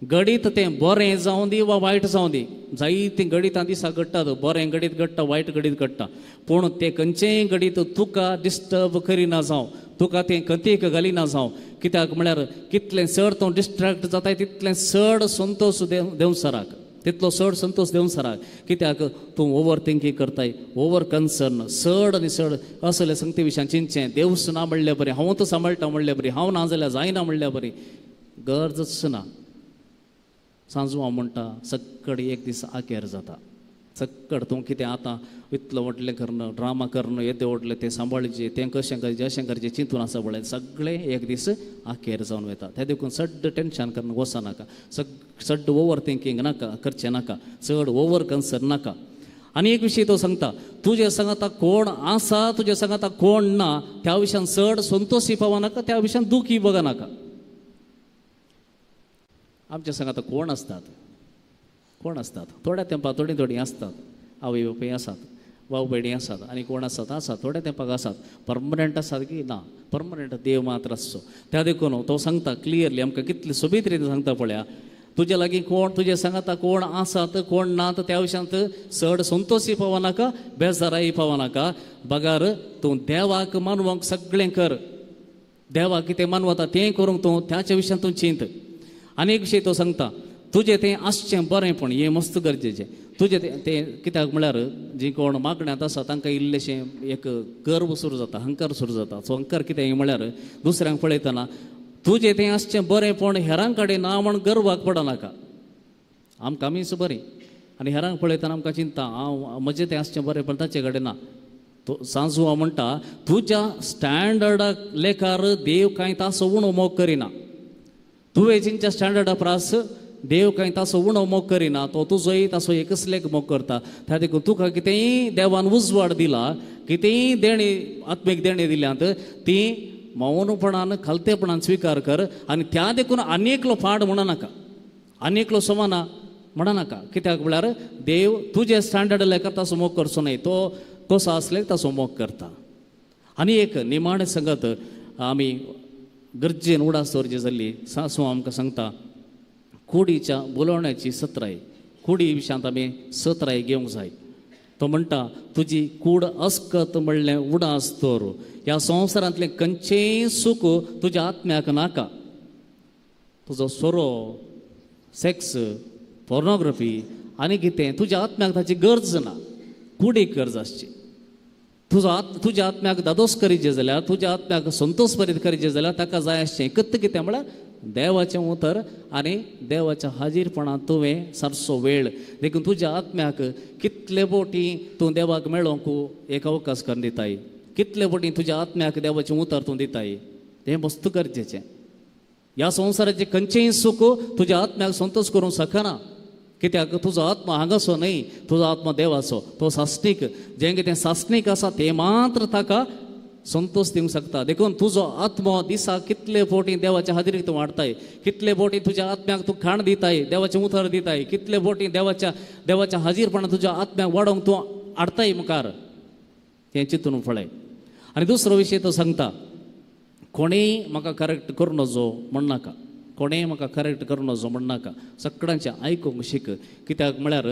B: गडीत तें बरें जावं दी वा वायट जावं दी जायतीं गडितां दिसा घडटात बरें गडीत घडटा वायट गडीत घडटा पूण तें खंयचेंय गडीत तुका डिस्टर्ब करिना जावं तुका तें कथेक घालिना जावं कित्याक म्हळ्यार कितलें चड तूं डिस्ट्रॅक्ट जाताय तितलें चड संतोश देवसाराक तितलो चड संतोश देवसाराक कित्याक तूं ओवर थिंकींग करताय ओवर कन्सर्न चड आनी चड असले संगती विशयान चिंतचें देवस ना म्हणलें बरें हांव सांबाळटा म्हणलें बरें हांव ना जाल्यार जायना म्हणलें बरें गरजच ना सांजू हांव म्हणटा सक्कड एक दीस आकेर जाता सक्कड तूं कितें आतां इतलो व्हडलें करणं ड्रामा करणं येदें व्हडलें तें सांबाळचें तें कशें करचें अशें करचें चिंतून आसा पळय सगळें एक दीस आकेर जावन वता ते देखून सड्ड टेन्शन करून वचनाका सड्ड ओवर थिंकींग नाका करचें नाका चड ओवर कन्सर्न नाका आनी एक विशय तो सांगता तुजे सांगाता कोण आसा तुजे सांगाता कोण ना त्या विशयान चड संतोशी पावनाका त्या विशयान दुखी बगनाका आमच्या सांगाता कोण असतात थोड्या तेंपा थोडी आसतात आवय बापूय आसात भाऊ भयणी आसात आनी कोण आसात थोड्या तेंपाक आसात परमनंट आसात की ना परमनंट देव मात्र आसचो त्या देखून तो सांगता क्लियरली आमकां कितले सोबीत रितीन सांगता पळया तुजे लागीं कोण तुजे सांगाता कोण आसात कोण नात त्या विशयांत चड संतोशी पावनाका बेजाराई पावनाका बगार तूं देवाक मानवंक सगळें कर देवाक कितें मानवता तें करूंक तूं त्याच्या विशयान तूं चिंत आनीक विशय तो सांगता तुजें तें आसचें बरेंपण हें मस्त गरजेचें तुजें तें कित्याक म्हळ्यार जीं कोण मागण्यांत आसा तांकां इल्लेशें एक गर्व सुरू जाता अहंकार सुरू जाता सो अहंकार कितें म्हळ्यार दुसऱ्यांक पळयतना तुजें तें आसचें बरेंपण हेरां कडेन ना म्हण गर्वाक पडनाका आमकां आमीच बरीं आनी हेरांक पळयतना आमकां चिंता हांव म्हजें तें आसचें बरेंपण ताचे कडेन ना तो सांजू म्हणटा तुज्या स्टँडर्डाक लेखार देव कांय तासो उणो मोग करिना तुवें जिंच्या स्टँडर्डा प्रास देव कांय तासो उणो मोग करिना तो तुजोय तासो एकसलेक मोग करता त्या देखून तुका कितेंय देवान उजवाड दिला कितेंय देणी आत्मीक देणी दिल्यांत ती मौनपणानं खालतेपणान स्वीकार कर आनी त्या देखून आनीकलो पाड म्हणनाका आनीकलो समाना म्हणनाका कित्याक म्हळ्यार देव तुजे स्टँडर्ड लेकर तसो मोग करचो न्हय तो कसो आसले तसो मोग करता. आनी एक निमाणें सांगत आमी गरजेन उडासोर जी जाल्ली सासू आमकां सांगता कुडीच्या बुलोवण्याची सत्राय कुडी विशयांत आमी सत्राय घेवंक जाय. तो म्हणटा तुजी कूड अस्कत म्हणलें उडास तर ह्या संवसारांतलें खंयचेंय सूख तुज्या आत्म्याक नाका. तुजो सोरो सेक्स पॉर्नोग्राफी आनी कितें तुज्या आत्म्याक ताची गरज ना. कुडीक गरज आसची. तुज्या आत्म्याक दादोस करीचे जाल्यार तुज्या आत्म्याक संतोष भरीत करीचे जाल्यार ताका जाय आसचें कत्त कितें म्हळ्यार देवाचें उतर आनी देवाच्या हाजीरपणांत तुवें सारसो वेळ. देखून तुज्या आत्म्याक कितले बोटी तूं देवाक मेळोवंक एक अवकाश करून दिताय कितले बोटी तुज्या आत्म्याक देवाचें उतर तूं दिताय हें मस्त गरजेचें. ह्या संवसाराचें खंयचेंय सूख तुज्या आत्म्याक संतोश करूंक शकना कित्याक तुजो आत्मा हांगासो न्हय तुजो आत्मा देवाचो तो सासणीक जें कितें सासणीक आसा तें मात्र ताका संतोष दिवंक शकता. देखून तुजो आत्मो दिसा कितले बोटी देवाच्या हाजिरीक तूं वाडताय कितले बोटी तुज्या आत्म्याक तूं खाण दिताय देवाचें उतर दिताय कितले बोटी देवाच्या हाजीरपणान तुज्या आत्म्याक वाडोवंक तूं हाडताय मुखार तें चिंतून पळय. आनी दुसरो विशय तो सांगता कोणेय म्हाका करेक्ट करूं नजो म्हणनाका कोणेय म्हाका करेक्ट करूं नजो म्हणनाका सगळ्यांचें आयकूंक शीक कित्याक म्हळ्यार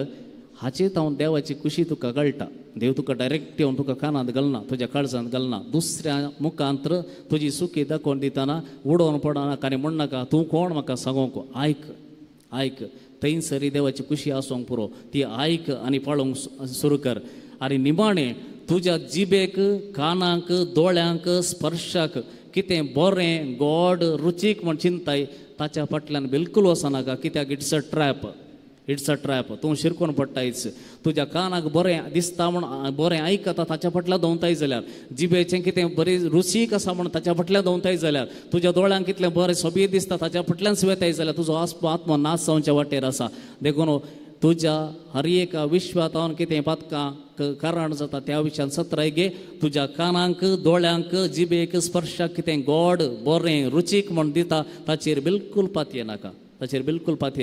B: हाचेत हांव देवाची खुशी तुका कळटा. देव तुका डायरेक्ट येवन तुका कानांत घालना तुज्या काळजांत घालना दुसऱ्या मुखांत्र तुजी सुखी दाखोवन दितना उडोवन पडनाका आनी म्हणनाका तूं कोण म्हाका सांगोंक आयक थंयसरी देवाची खुशी आसूंक पुरो ती आयक आनी पळोवंक सुरू कर. आनी निमाणें तुज्या जिबेक कानाक दोळ्यांक स्पर्शाक कितें बरें गोड रुचीक म्हण चिंताय ताच्या फाटल्यान बिलकूल वचनाका कित्याक इट्स अ ट्रॅप तूं शिरकोन पडटायच. तुज्या कानाक बरें दिसता म्हण बरें आयकता ताच्या फाटल्यान दोवताय जाल्यार जिबेचें कितें बरें रुचीक आसा म्हण ताच्या फाटल्यान दोवताय जाल्यार तुज्या दोळ्यांक कितलें बरें सोबीत दिसता ताच्या फाटल्यान सुवेताय जाल्यार तुजो आत्मो नाश जावच्या वाटेर आसा. देखून तुज्या हर एका विश्वात हांव कितें पातकां कारण जाता त्या विशयान सत्राय घे. तुज्या कानांक दोळ्यांक जिबेक स्पर्शाक कितें गोड बरें रुचीक म्हण दिता ताचेर बिलकूल पातये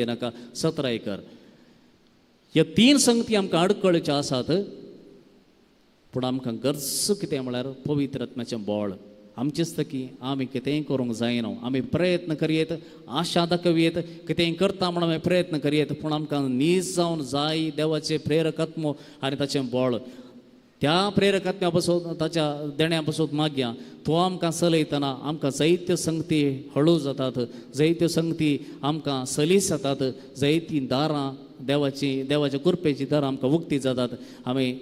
B: नाका सत्राय कर. ह्या 3 संगती आमकां अडकळच्यो आसात पूण आमकां गरज कितें म्हळ्यार पवित्र आत्म्याचें बळ आमचेच तकी आमी कितेंय करूंक जायना. आमी प्रयत्न करयेत आशा दाखयत कितेंय करता म्हणून आमी प्रयत्न करयेत पूण आमकां नीज जावन जाय देवाचें प्रेरकत्व आनी ताचें बळ. त्या प्रेरकत्व्या पासून ताच्या देण्या पासून मागया तो आमकां चलयतना आमकां जायत्यो संगती हळू जातात जायत्यो संगती आमकां सलीस जातात जायतीं दारां देवाच्या कृपेची दारां आमकां उक्ती जातात. आमी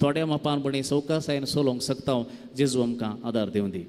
B: थोड्या मापानपणी सवकासायेन चलोवंक शकता. जेजू आमकां आदार दिवं दी.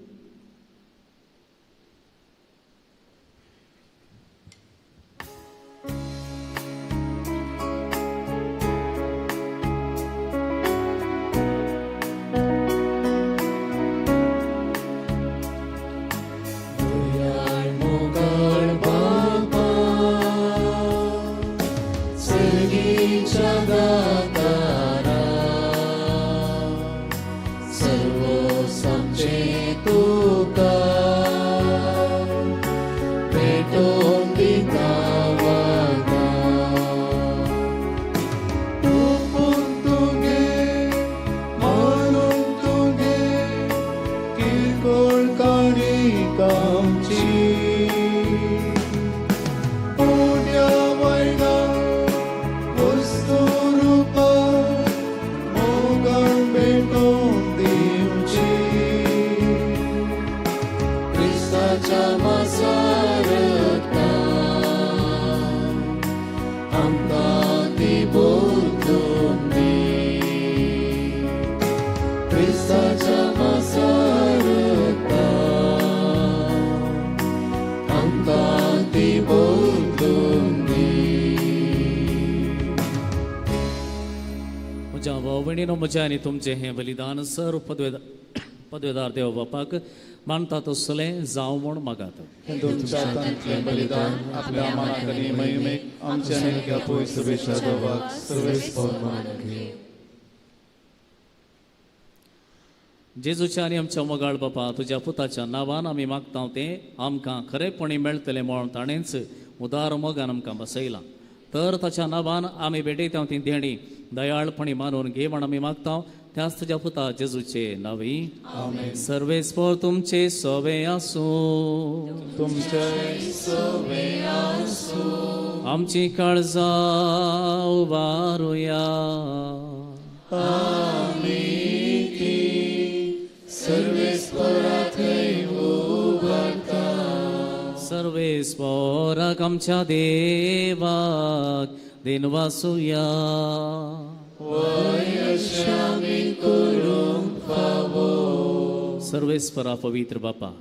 B: म्हज्या आनी तुमचें हें बलिदान सर्व पदवेदार देव बापाक मानता तसलें जावं म्हूण मागात.
C: तुमच्या हातांतलें बलिदान आपल्या मनाक आनी महिमेक आमच्या नेमक्या पवित्र सभेच्या देवाक सर्वेस्पर मानून घे.
B: जेजूच्या आनी आमच्या मोगाळ बापा तुज्या पुताच्या नांवान आमी मागता तें आमकां खरेपणी मेळटलें म्हण ताणेंच उदार मोगान आमकां बसयलां. तर ताच्या नांवान आमी भेटयता ती देणी दयाळपणी मानून घे म्हण आमी मागता. त्याच तुज्या पुता जेजूचे नांवी. सर्वेस्पर तुमचे सवे आसूं.
C: तुमच्या
B: आमची काळजां उबारुया. सर्वेस्पराक आमच्या देवाक दिनवासुया. सर्वेस्परा पवित्र बापा,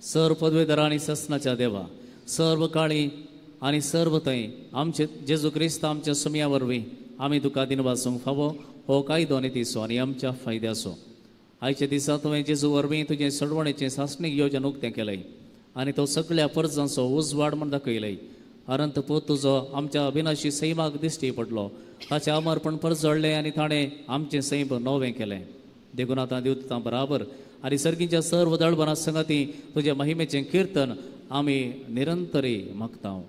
B: सर्व पदवेदार आणि ससनाच्या देवा, सर्व काळी आणि सर्व थंय आमचे जेजू क्रिस्त आमच्या समया वरवीं आमी तुका दिनवासूंक फावो हो कायदो नितीसो आनी आमच्या फायद्याचो. आयच्या दिसा तुवें जेजू वरवीं तुजें सडवणेचें सासणीक येवजन उक्तें केलें आनी तो सगळ्या परजांचो उजवाड म्हण दाखयलें. अनंत पोत तुजो आमच्या अविनाशी सैमाक दिश्टी पडलो. ताचें अमरपण परजळ्ळें आनी ताणें आमचें सैम नवें केलें. देखून आतां दिवता बराबर आनी सर्गीच्या सर्व दळबना संगती तुज्या महिमेचें किर्तन आमी निरंतरी मागता.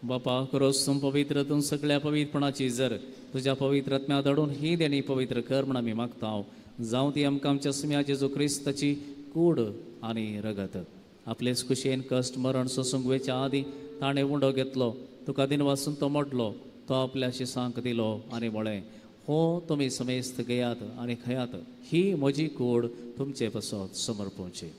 B: बापा खरोच तूं पवित्र, तूं सगळ्या पवित्रपणाची जर तुज्या पवित्र आत्म्या दडून ही देणी पवित्र कर म्हण आमी मागता. जावं ती आमकां आमच्या सुम्या जेजू क्रिस्ताची कूड आनी रगत आपलेच कुशेन कश्ट मरण सोसूंक वेच्या आदी ताणें उंडो घेतलो. तुका दिन वासून तो मोडलो, तो आपल्या शिसांक दिलो आनी म्हळें, हो तुमी समेस्त घेयात आनी खयात, ही म्हजी कूड तुमचे पासत समर्पूंची.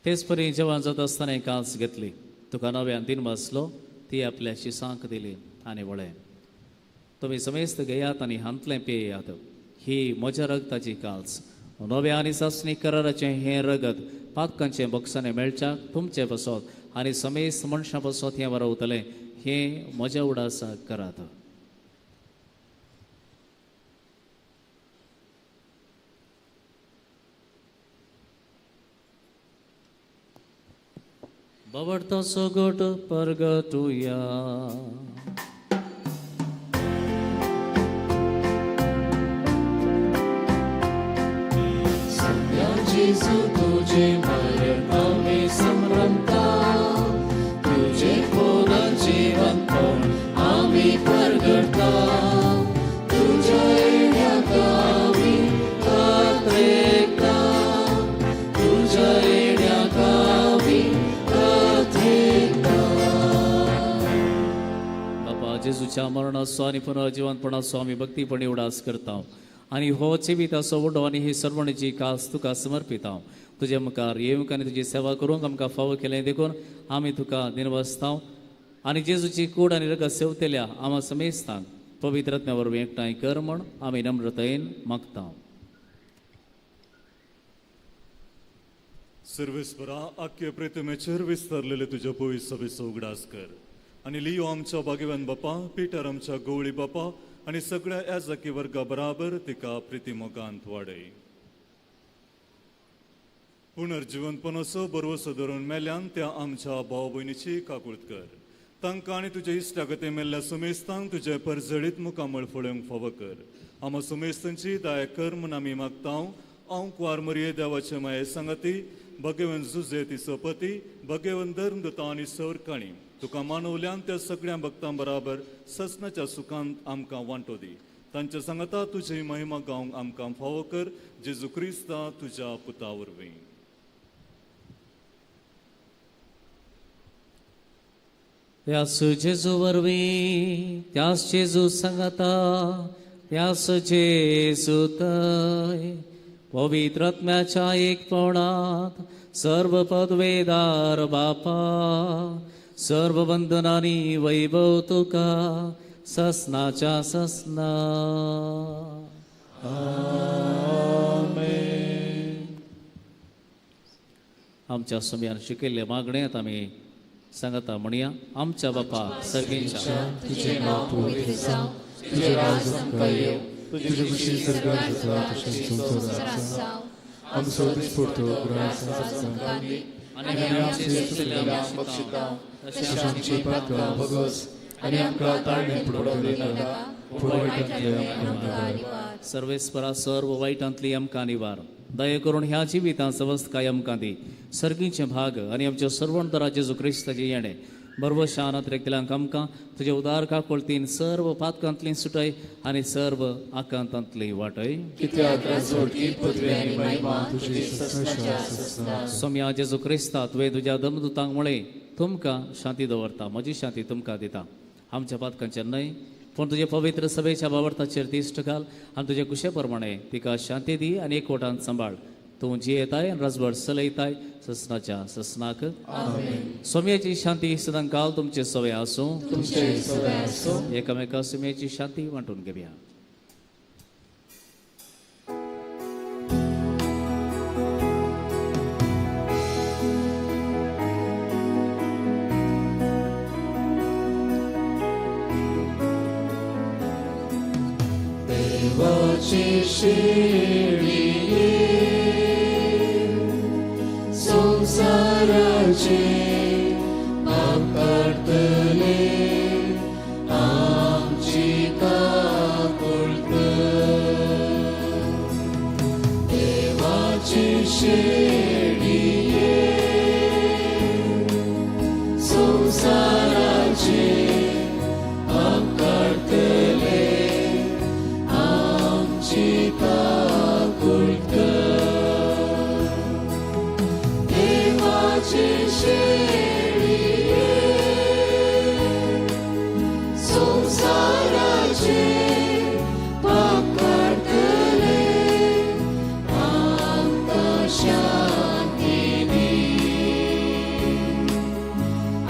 B: तेच परी जेवण जात आसतना एक कांस घेतली, तुका नव्यान दिन बसलो, ती आपल्या शिसांक दिली आनी वळें, तुमी समेस्त घेयात आनी हांतलें पेयात, ही म्हज्या रगताची काल्स, नव्या आनी सासणी कराराचें हें रगत पातकांचें बक्षाने मेळच्याक तुमचे बसत आनी समेस्त मनशां बसत हें वरवतलें, हें म्हज्या उडासाक करात. Bavarta sogot pargatuya.
C: Samya Jesu तुझे मरण आम्ही समरमता, तुझे खोला जीवनपण आम्ही परगडता, तुझ्या येण्या गावी कात्रेकता, तुझ्या येण्या गावी
B: बापा जेजूच्या मरणाचो आनी पुनर्जीवनपणाचो आमी भक्तीपणी उडास करता आनी हो जिविताचो उडो आनी ही सर्वणीची कास तुका समर्पिता. तुजे मुखार येवंक आनी तुजी सेवा करूंक आमकां फावो केलें देखून आमी तुका दिनवसता आनी जेजूची कूड आनी रगत सेवतेल्या आमा समेस्तांक पवित्र आत्म्या वरवीं एकठांय कर म्हण आमी नम्रतायेन मागता.
E: सर्वेस्परा आख्खे प्रेतमेचेर विस्तारलेले तुज्या पवित्र सभेचो उगडास कर आनी लियो आमच्या भाग्यवान बापा, पिटर आमच्या गवळी बापा आनी सगळ्या याजकी वर्गा बराबर तिका प्रितीमोगांत वाडय. पुनर्जीवनपणाचो बरवसो धरून मेल्यान त्या आमच्या भाव भयणीची काकुळट कर तांकां आनी तुजे इश्टागती मेल्ल्या सुमेस्तांक तुजे परजळीत मुखामळ फळोवंक फावो कर. आमो सुमेस्तांची दाय कर म्हूण आमी मागतांव. हांव कुवार मरिये देवाचे माये सांगती, भगवन जुजे ती सोपती, भगवन धर्म दोता आनी सौरकाणी तुका मानवल्यान त्या सगळ्या भक्तां बराबर ससनाच्या सुखांत आमकां वांटो दी. तांच्या सांगता तुजी महिमा गावंक आमकां फावो कर. जेजू क्रिस्ता तुज्या पुता वरवीं.
B: त्यास जेजू वरवीं, त्यास जेजू सांगता, त्यास जेजू तय, पवित्र आत्म्याच्या एकपणात सर्व पदवेदार बापा, सर्व वंदनानी वैभव तुका ससनाच्या ससना. आमच्या सुमयान शिकयल्ल्या मागण्यांत आमी सांगता म्हणया. आमच्या बापा सर्गेच्या
C: तुझे नाव पवित्र जावं, तुझे राज आमकां येवं, तुझी खुशी स्वर्गांत जाता तशेंच संवसारांत जावं. आमचो दिसपडतो ग्रासांनी आनी आमचे चुकलेल्यांक बक्षितांव, तशेंच आमची पातकां भगोस आनी आमकां ताळमेळ पडोवंक दिनाका, पूण वायटांतले आमकां वार.
B: सर्वेस्परा सर्व वायटांतली आमकां निवार. दया करून ह्या जिवितां सवस्त काय आमकां दी. सर्गीचे भाग आनी आमच्या सर्वंतरा जेजू क्रिस्ताचे येणे बरोबर शानात रेखलांक आमकां तुजे उदार काकोळतीन सर्व पातकांतली सुटय आनी सर्व आकांतांतली वाटय.
C: कित्याक राजवटी पदवी आनी महिमा तुजी ससनाच्या ससना.
B: सोम्या जेजू क्रिस्ता तुवें तुज्या दमदुतांक म्हळें तुमकां शांती दवरता, म्हजी शांती तुमकां दिता. आमच्या पातकांचेर न्हय पूण तुजे पवित्र सभेच्या बाबर्ताचेर तिश्ट घाल आनी तुजे कुशे प्रमाणे तिका शांती दी आनी एकवटान सांबाळ. तूं जियेताय आनी राजभर चलयताय ससनाच्या ससनाक. सोम्याची शांती सदां काल तुमचे सवय आसूं.
C: तुमचे सवय आसूं.
B: एकामेका सोम्याची शांती वांटून घेवया.
C: देवाची शेळी संसाराचे पाप काढतले आमची काकुळट. देवाची शेळी संसाराचे पाप काढतले आमची काकुळट. देवाची शेळी संसाराचे पाप काढतले आमकां शांती दी,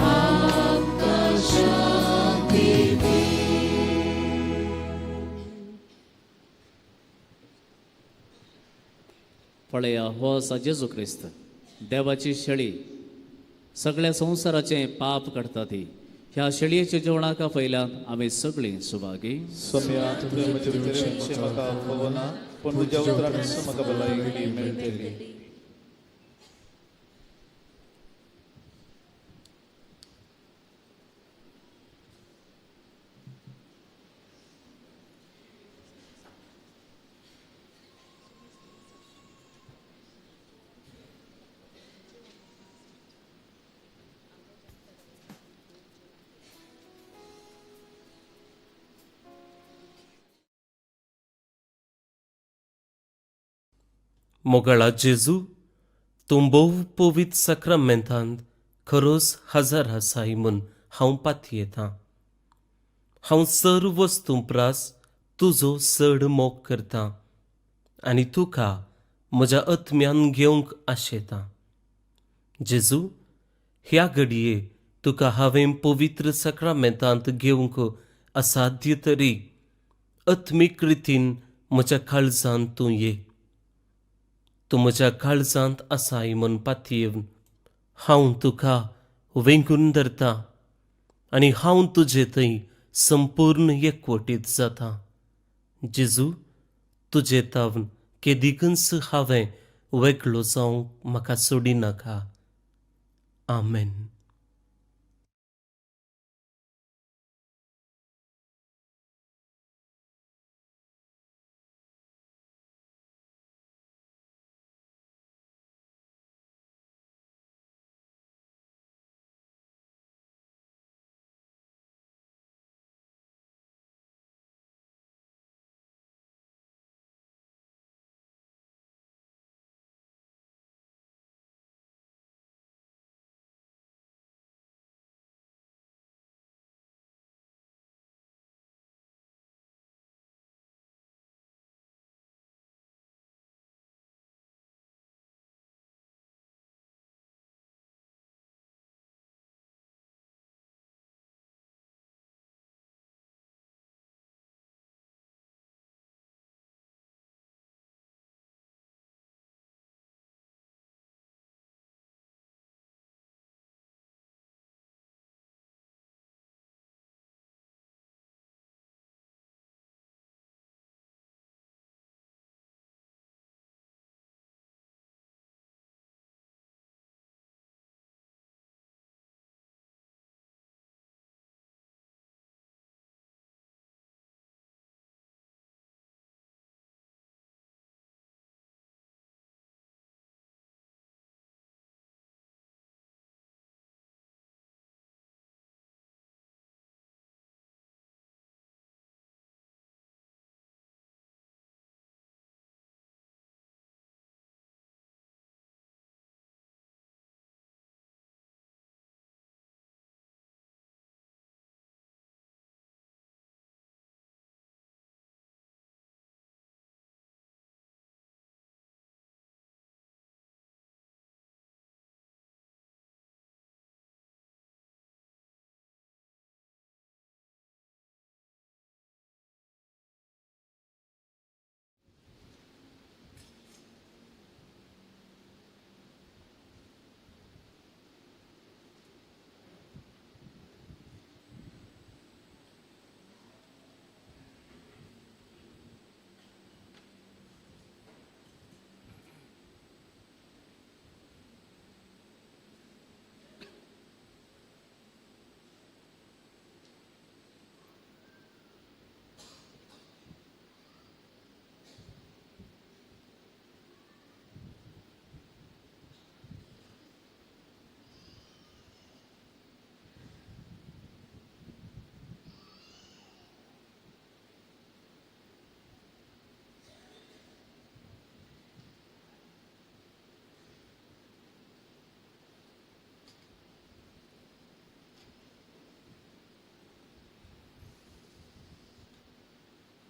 C: आमकां शांती दी.
B: पळया हो आसा जेजू क्रिस्त, देवाची शेळी, सगळ्या संवसाराचे पाप काडटा ती. ह्या शेळयेच्या जेवणाका पयल्यान आमी सगळीं सुभागी.
C: सोम्या तुझे म्हजे म्हाका फावो ना, पूण तुज्या उतरान म्हाका भलायकी मेळटली.
F: मोगळा जेजू, तूं भोव पवित्र सक्रामेंतांत खरोच हजर आसाय म्हूण हांव पातयेतां. हांव सर्व वस्तू प्रास तुजो चड मोग करतां आनी तुका म्हज्या आत्म्यान घेवंक आशेतां. जेजू, ह्या घडये तुका हांवें पवित्र सक्रामेंतांत घेवंक असाध्य तरी आत्मीक रितीन म्हज्या काळजांत तूं ये. तूं म्हज्या काळजांत आसाय म्हूण पातयेवन हांव तुका वेंगून धरतां आनी हांव तुजे थंय संपूर्ण एकवटीत जातां. जेजू, तुजे तावन केदिकच हांवें वेगळो जावंक म्हाका सोडिनाका. आमेन.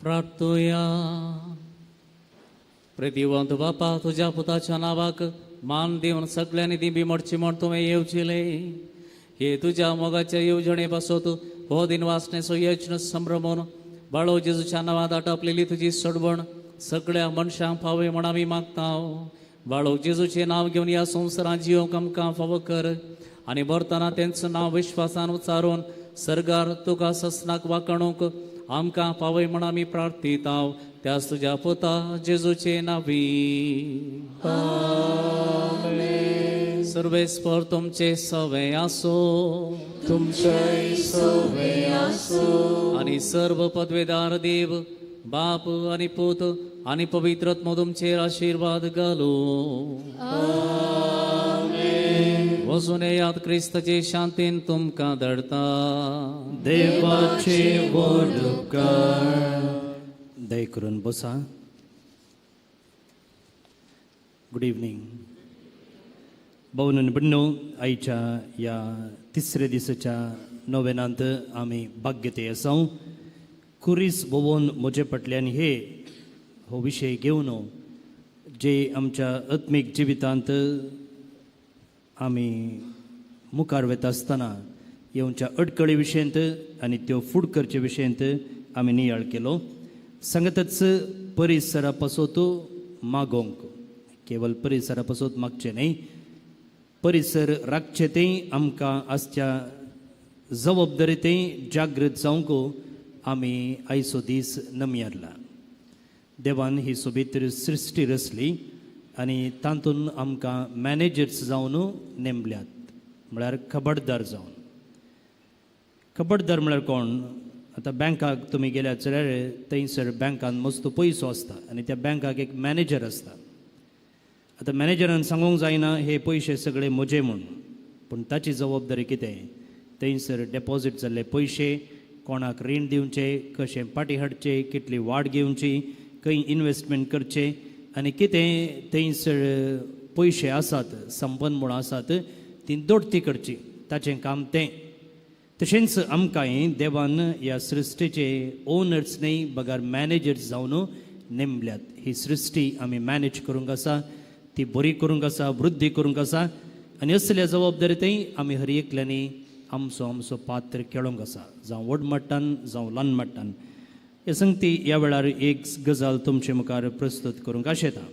B: प्रार्थुया. प्रतिवंत बापा, तुझ्या पुताच्या नावाक मान देऊन सगळ्यांनी ती बिमडची म्हण तुमी येवचिले. हे तुझ्या मोगाच्या येवजणे बसवत हो दिन वाचणे सोयचन संभ्रमून बाळो जेजूच्या नावात आटपलेली तुझी सडवण सगळ्या मनशांक फावे म्हण आमी मागताव. बाळो जेजूचे नाव घेऊन या संवसारात जिवंक आमकां फावो कर आनी मरतना तेंचं नाव विश्वासान उच्चारून सर्गार तुका ससनाक वाकणूक आमकां फावय म्हण आमी प्रार्थिताव. त्यास तुझ्या पुता जेजूचे नावी. सर्वेस्पर तुमचे सवे आसो.
C: तुमचे सवे आसो.
B: आणि सर्व पदवेदार देव बाप आणि पूत आणि पवित्रत्म तुमचेर आशीर्वाद घालो. वचून येयात क्रिस्ताचे शांतीन तुमकां धडता.
C: देवाचे व्हड उपकार. दय करून बसा. Good evening. भावन आनी भयणो, आयच्या या तिसऱ्या दिसाच्या नोवेनांत आमी भाग्यते आसा. कुरीस भोवून म्हजे फाटल्यान हे हो विशय घेवन जे आमच्या आत्मीक जिवितांत आमी मुखार वता आसतना येवच्या अडकळी विशयंत आनी त्यो फूड करचे विशयंत आमी नियाळ केलो. सांगतच परिसरा पासत मागोंक, केवळ परिसरा पासत मागचे न्ही, परिसर राखचे तें आमकां आसच्या जबाबदारी तें जागृत जावंक आमी आयचो दीस नमयारला. देवान ही सोबीत सृश्टी रचली आनी तातूंत आमकां मॅनेजर्स जावन नेमल्यात, म्हळ्यार खबरदार जावन. खबरदार म्हळ्यार कोण? आतां बँकाक तुमी गेल्यात जाल्यार थंयसर बँकान मस्त पयसो आसता आनी त्या बँकाक एक मॅनेजर आसता. आतां मॅनेजरान सांगूंक जायना हे पयशे सगळे म्हजे म्हूण, पूण ताची जबाबदारी कितें? थंयसर डेपॉजीट जाल्ले पयशे कोणाक रीण दिवचे, कशें पाटी हाडचे, कितली वाड घेवची, खंय इन्वेस्टमेंट करचे आनी कितें थंयसर पयशे आसात, संपन्मूळ आसात, ती दोडती करची, ताचें काम तें. तशेंच आमकांय देवान ह्या सृश्टीचे ओनर्स न्ही बगार मॅनेजर्स जावन नेमल्यात. ही सृश्टी आमी मॅनेज करूंक आसा, ती बरी करूंक आसा, वृद्धी करूंक आसा आनी असल्या जबाबदारीतय आमी हर एकल्यांनी आमचो पात्र खेळोंक आसा, जावं व्हड मट्टान जावं ल्हान मट्टान. हे सांगती ह्या वेळार एक गजाल तुमचे मुखार प्रस्तुत करूंक आशेता.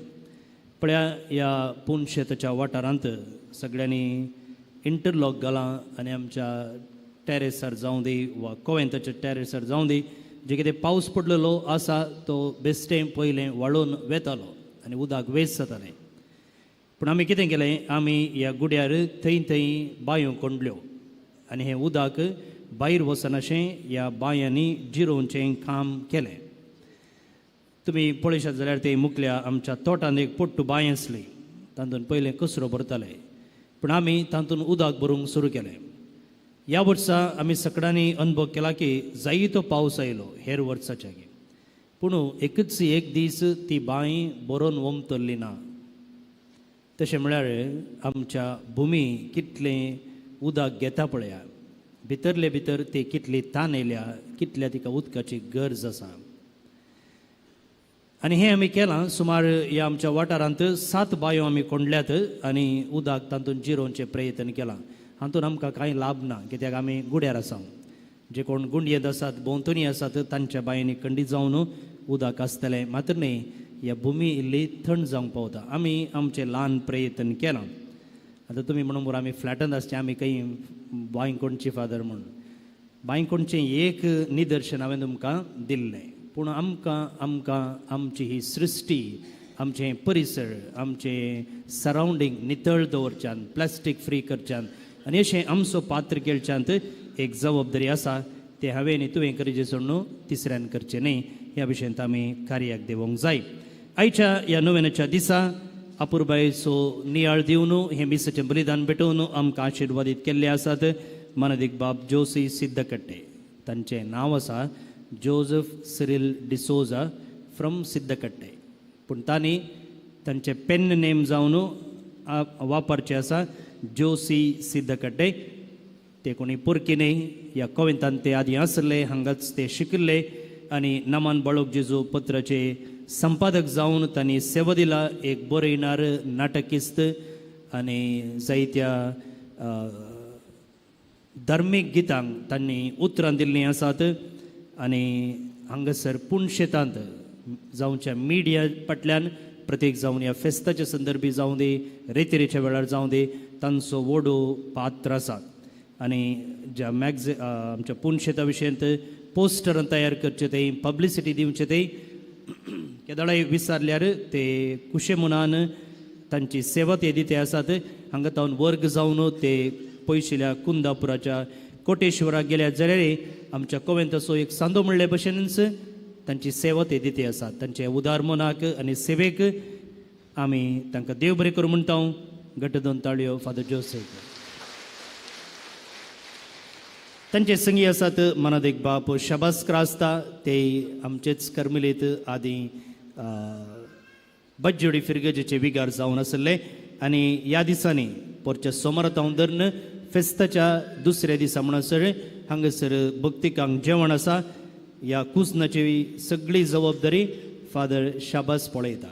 C: पळया, ह्या पुणशेताच्या वाठारांत सगळ्यांनी इंटरलॉक घालां आनी आमच्या टॅरेसार जावं दी वा कोवेंताच्या टॅरेसार जावं दी, जे कितें पावस पडलेलो आसा तो बेश्टें पयलें वाळून वेतालो आनी उदक वेस्ट जातालें. पूण आमी कितें केलें? आमी ह्या गुड्यार थंय बांयो कोंडल्यो आनी हें उदक भायर वचनाशें ह्या बांयांनी जिरोवचें काम केलें. तुमी पळयशात जाल्यार ते मुखल्या आमच्या तोटांत एक पोट्टू बांय आसली, तातूंत पयलें कचरो भरताले, पूण आमी तातूंत उदक भरूंक सुरू केलें. ह्या वर्सा आमी सगळ्यांनी अनुभव केला की जायतो पावस आयलो हेर वर्साच्यागे, पूण एकच एक दीस ती बांय भरून वमतल्ली ना. तशें म्हळ्यार आमच्या भुमी कितलें उदक घेता पळया, भितरले भितर ती कितली तान येयल्या, कितल्या तिका उदकाची गरज आसा. आनी हें आमी केलां. सुमार ह्या आमच्या वाठारांत 7 बांयो आमी कोंडल्यात आनी उदक तातूंत जिरोवचें प्रयत्न केलां. हातूंत आमकां कांय लाभ ना, कित्याक आमी गुड्यार आसा. जे कोण गुंडयेंत आसात, भोंवतणी आसात, तांच्या बांयांनी खंडीत जावन उदक आसतलें. मात्र न्ही, ह्या भुमी इल्ली थंड जावंक पावता. आमी आमचें ल्हान प्रयत्न केलां. आतां तुमी म्हणून बरोबर आमी फ्लॅटांत आसचे, आमी खंय बांय कोणची फादर म्हूण. बांय कोणचें एक निदर्शन हांवें तुमकां दिल्लें, पूण आमकां आमची ही सृश्टी, आमचें परिसर, आमचें सरावंडींग नितळ दवरच्यान, प्लास्टीक फ्री करच्यान आनी अशें आमचो पात्र केळच्यांत एक जबाबदारी आसा. ते हांवें तुवें करचें सोडून तिसऱ्यान करचें न्ही, ह्या विशयांत आमी कार्याक देवोंक जाय. आयच्या ह्या नोवेनाच्या दिसा अपुरबायेचो नियाळ दिवन हें मिसाचें बलिदान भेटोवन आमकां आशिर्वादीत केल्ले आसात मानदीक बाब जोसी सिद्धकट्टे. तांचें नांव आसा जोझफ सिरिल डिसोजा फ्रॉम सिद्धकट्टे, पूण तांणी तांचें पेन नेम जावन वापरचें आसा जोसी सिद्धकट्टे. ते कोणी पुरकी न्ही, ह्या कोविंतान ते आदीं आसले, हांगाच ते शिकिल्ले
G: आणि नमान बाळोक जेजू पत्राचे संपादक जावन तांणी सेवा दिला. एक बरयणार नाटकिस्त आणि जायत्या धार्मीक गितांक तांणी उतरां दिल्लीं आसात. आनी हांगासर पुणशेतांत जावच्या मिडिया फाटल्यान प्रत्येक जावन ह्या फेस्ताच्या संदर्भी जावं दी, रेतीरेच्या वेळार जावं दी, तांचो व्हडो पात्र आसा. आनी ज्या आमच्या पुणशेता विशयंत पोस्टर तयार करचे ते, पब्लिसिटी दिवचे ते केदळाय विचारल्यार ते कुशे मनान तांची सेवा ते दिते आसात. हांगा तावन वर्ग जावन ते पयशिल्या कुंदापुराच्या कोटेश्वराक गेल्यार जाल्यार आमच्या कोवेंत असो एक सांदो म्हणले भशेनच तांची सेवा ते दिते आसात. तांचे उदार मनाक आनी सेवेक आमी तांकां देव बरें करूं म्हणटा. घट्ट दोन ताळयो फादर जोसेफ. तांचे संगी आसात मनादेक बाप शाबास क्रास्ता, ते आमचेच कर्मिलेत आदी बज्जोडी फिरगजेचे विगार जावन आसले. आनी ह्या दिसांनी पोरच्या सोमार तावन धरून फेस्ताच्या दुसऱ्या दिसा म्हणसर हांगासर भक्तिकांक जेवण आसा. ह्या कुसनाची सगळी जबाबदारी फादर शाबास पळयता.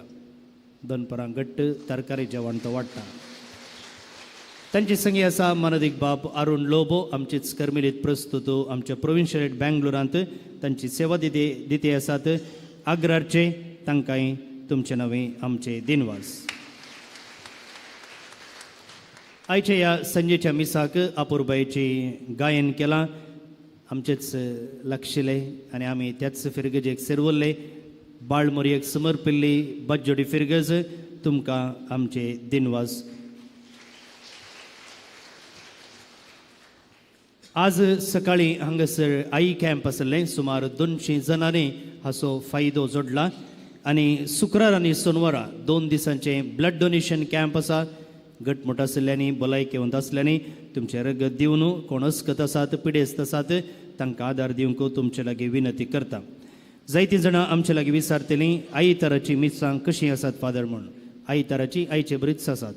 G: दनपरां घट्ट तरकारी जेवण तो वाडटा. तांचे संगी आसा मनादिक बाप अरुण लोबो, आमचेच कर्मिलीत प्रस्तुत आमच्या प्रोविन्शियल बँगलोरांत तांची सेवा दिते आसात. आग्रारचे तांकांय तुमचे नवे आमचे दिनवास. आयच्या ह्या संजेच्या मिसाक अपुर्बायेची गायन केलां. आमचेच लक्षिले आनी आमी त्याच फिरगजेक सेरवल्ले. बाळ मोरयेक समर्पिल्ली बज्जोडी फिरगज तुमकां आमचे दिनवास. आज सकाळी हांगासर आई कॅम्प आसलें. सुमार 200 जणांनी हाचो फायदो जोडला. आनी शुक्रार आनी सोनवारा 2 दिसांचे ब्लड डोनेशन कॅम्प आसा. घटमूट आसल्यांनी, भलायकेवंत आसल्यांनी तुमचे रगत दिवन कोण अस्कत आसात, पिडेस्त आसात तांकां आदार दिवंक तुमचे लागीं विनंती करता. जायतीं जाणां आमचे लागीं विचारतलीं आयताराची मिसां कशीं आसात फादर म्हूण. आयताराची आयचे बरीच आसात.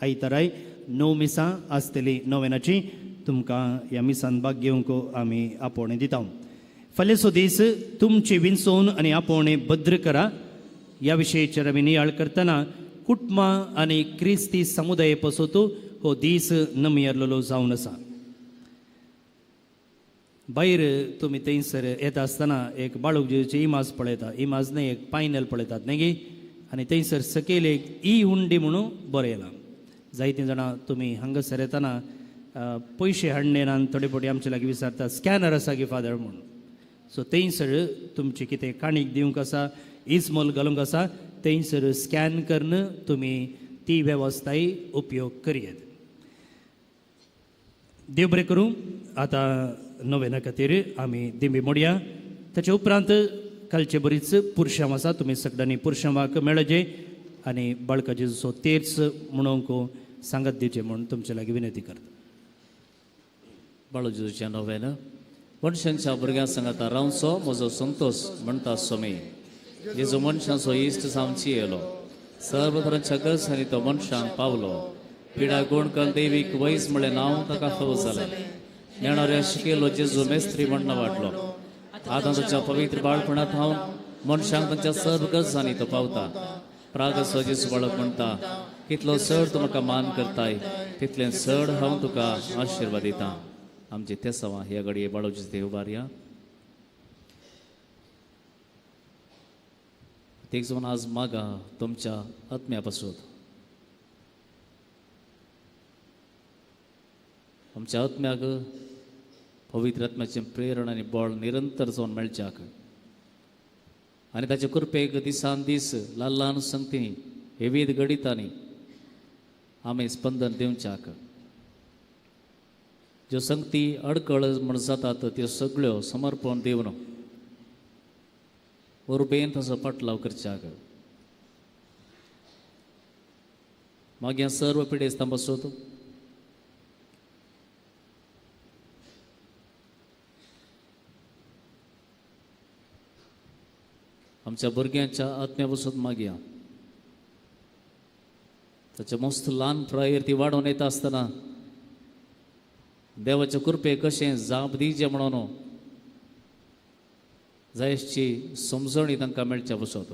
G: आयताराय 9 मिसां आसतलीं नोवेनाची. तुमकां ह्या मिसान भाग घेवंक आमी आपोवणें दिता. फाल्यांचो दीस तुमची विंचोवन आनी आपोवणें भद्र करा ह्या विशयाचेर आमी नियाळ करतना कुटुंबां आनी क्रिस्ती समुदाय पासत हो दीस नमियरलेलो जावन आसा. भायर तुमी थंयसर येता आसतना एक बाळूक जेजूची इमाज पळयता. इमाज न्हय, एक पायनल पळयतात न्ही गे. आनी थंयसर सकयल एक ई हुंडी म्हणून बरयलां. जायतीं जाणां तुमी हांगासर येतना पयशे हाडणे ना, थोडे फावटी आमचे लागीं विचारतात स्कॅनर आसा गे फादर म्हणून. सो थंयसर तुमची कितें काणीक दिवंक आसा, इस्मोल घालूंक आसा, थंयसर स्कॅन करून तुमी ती वेवस्थाय उपयोग करियेत. देव बरें करूं. आतां नोवेना खातीर आमी दिंबी मोडया. ताचे उपरांत कालचे बरीच पुरशांव आसा. तुमी सगळ्यांनी पुरशांवाक मेळजे आनी बाळका जेजूचो तेर्स म्हणूंक सांगत दिवचे म्हणून तुमचे लागीं विनंती करता.
B: बाळू जेजूच्या नोवेन मनशांच्या भुरग्यां सांगाता रावचो म्हजो संतोष म्हणटा सोमी. जेजू मनशांचो इश्ट जावची येयलो. सर्व तरांच्या गरजांनी तो मनशांक पावलो. पिडा गुण कल देवीक वैस म्हणलें नांव ताका फावो जालें. नेणाऱ्या शिकेलो जेजू मेस्त्री म्हणना वाडलो. आतां ताच्या पवित्र बाळपणांत हांव मनशांक तांच्या सर्व गरजांनी तो पावता. प्रागसो जेजू बाळक म्हणटा कितलो चड तूं म्हाका मान करताय तितलें चड हांव तुका आशिर्वाद दितां. आमचे ते सवा ह्या घडये बाळूचे देव बारया. एक जावन आज मागा तुमच्या आत्म्या पासून आमच्या आत्म्याक पवित्र आत्म्याचें प्रेरण आनी बळ निरंतर जावन मेळच्याक आनी ताचे कृपेक दिसान दीस ल्हान ल्हान संगतींनी विविध गणितांनी आमी स्पंदन दिवच्याक. ज्यो संगती अडकळ म्हण जातात त्यो सगळ्यो समर्पण दिवन उर्बेन ताचो पाटलाव करच्याक. मागीर सर्व पिडेस्तां बसत आमच्या भुरग्यांच्या आत्म्या बसत मागया. ताचे मस्त ल्हान प्रायर ती वाडोवन येता आसतना देवाचे कृपे कशें जाप दिजे म्हणून जायसची समजणी तांकां मेळच्या बसत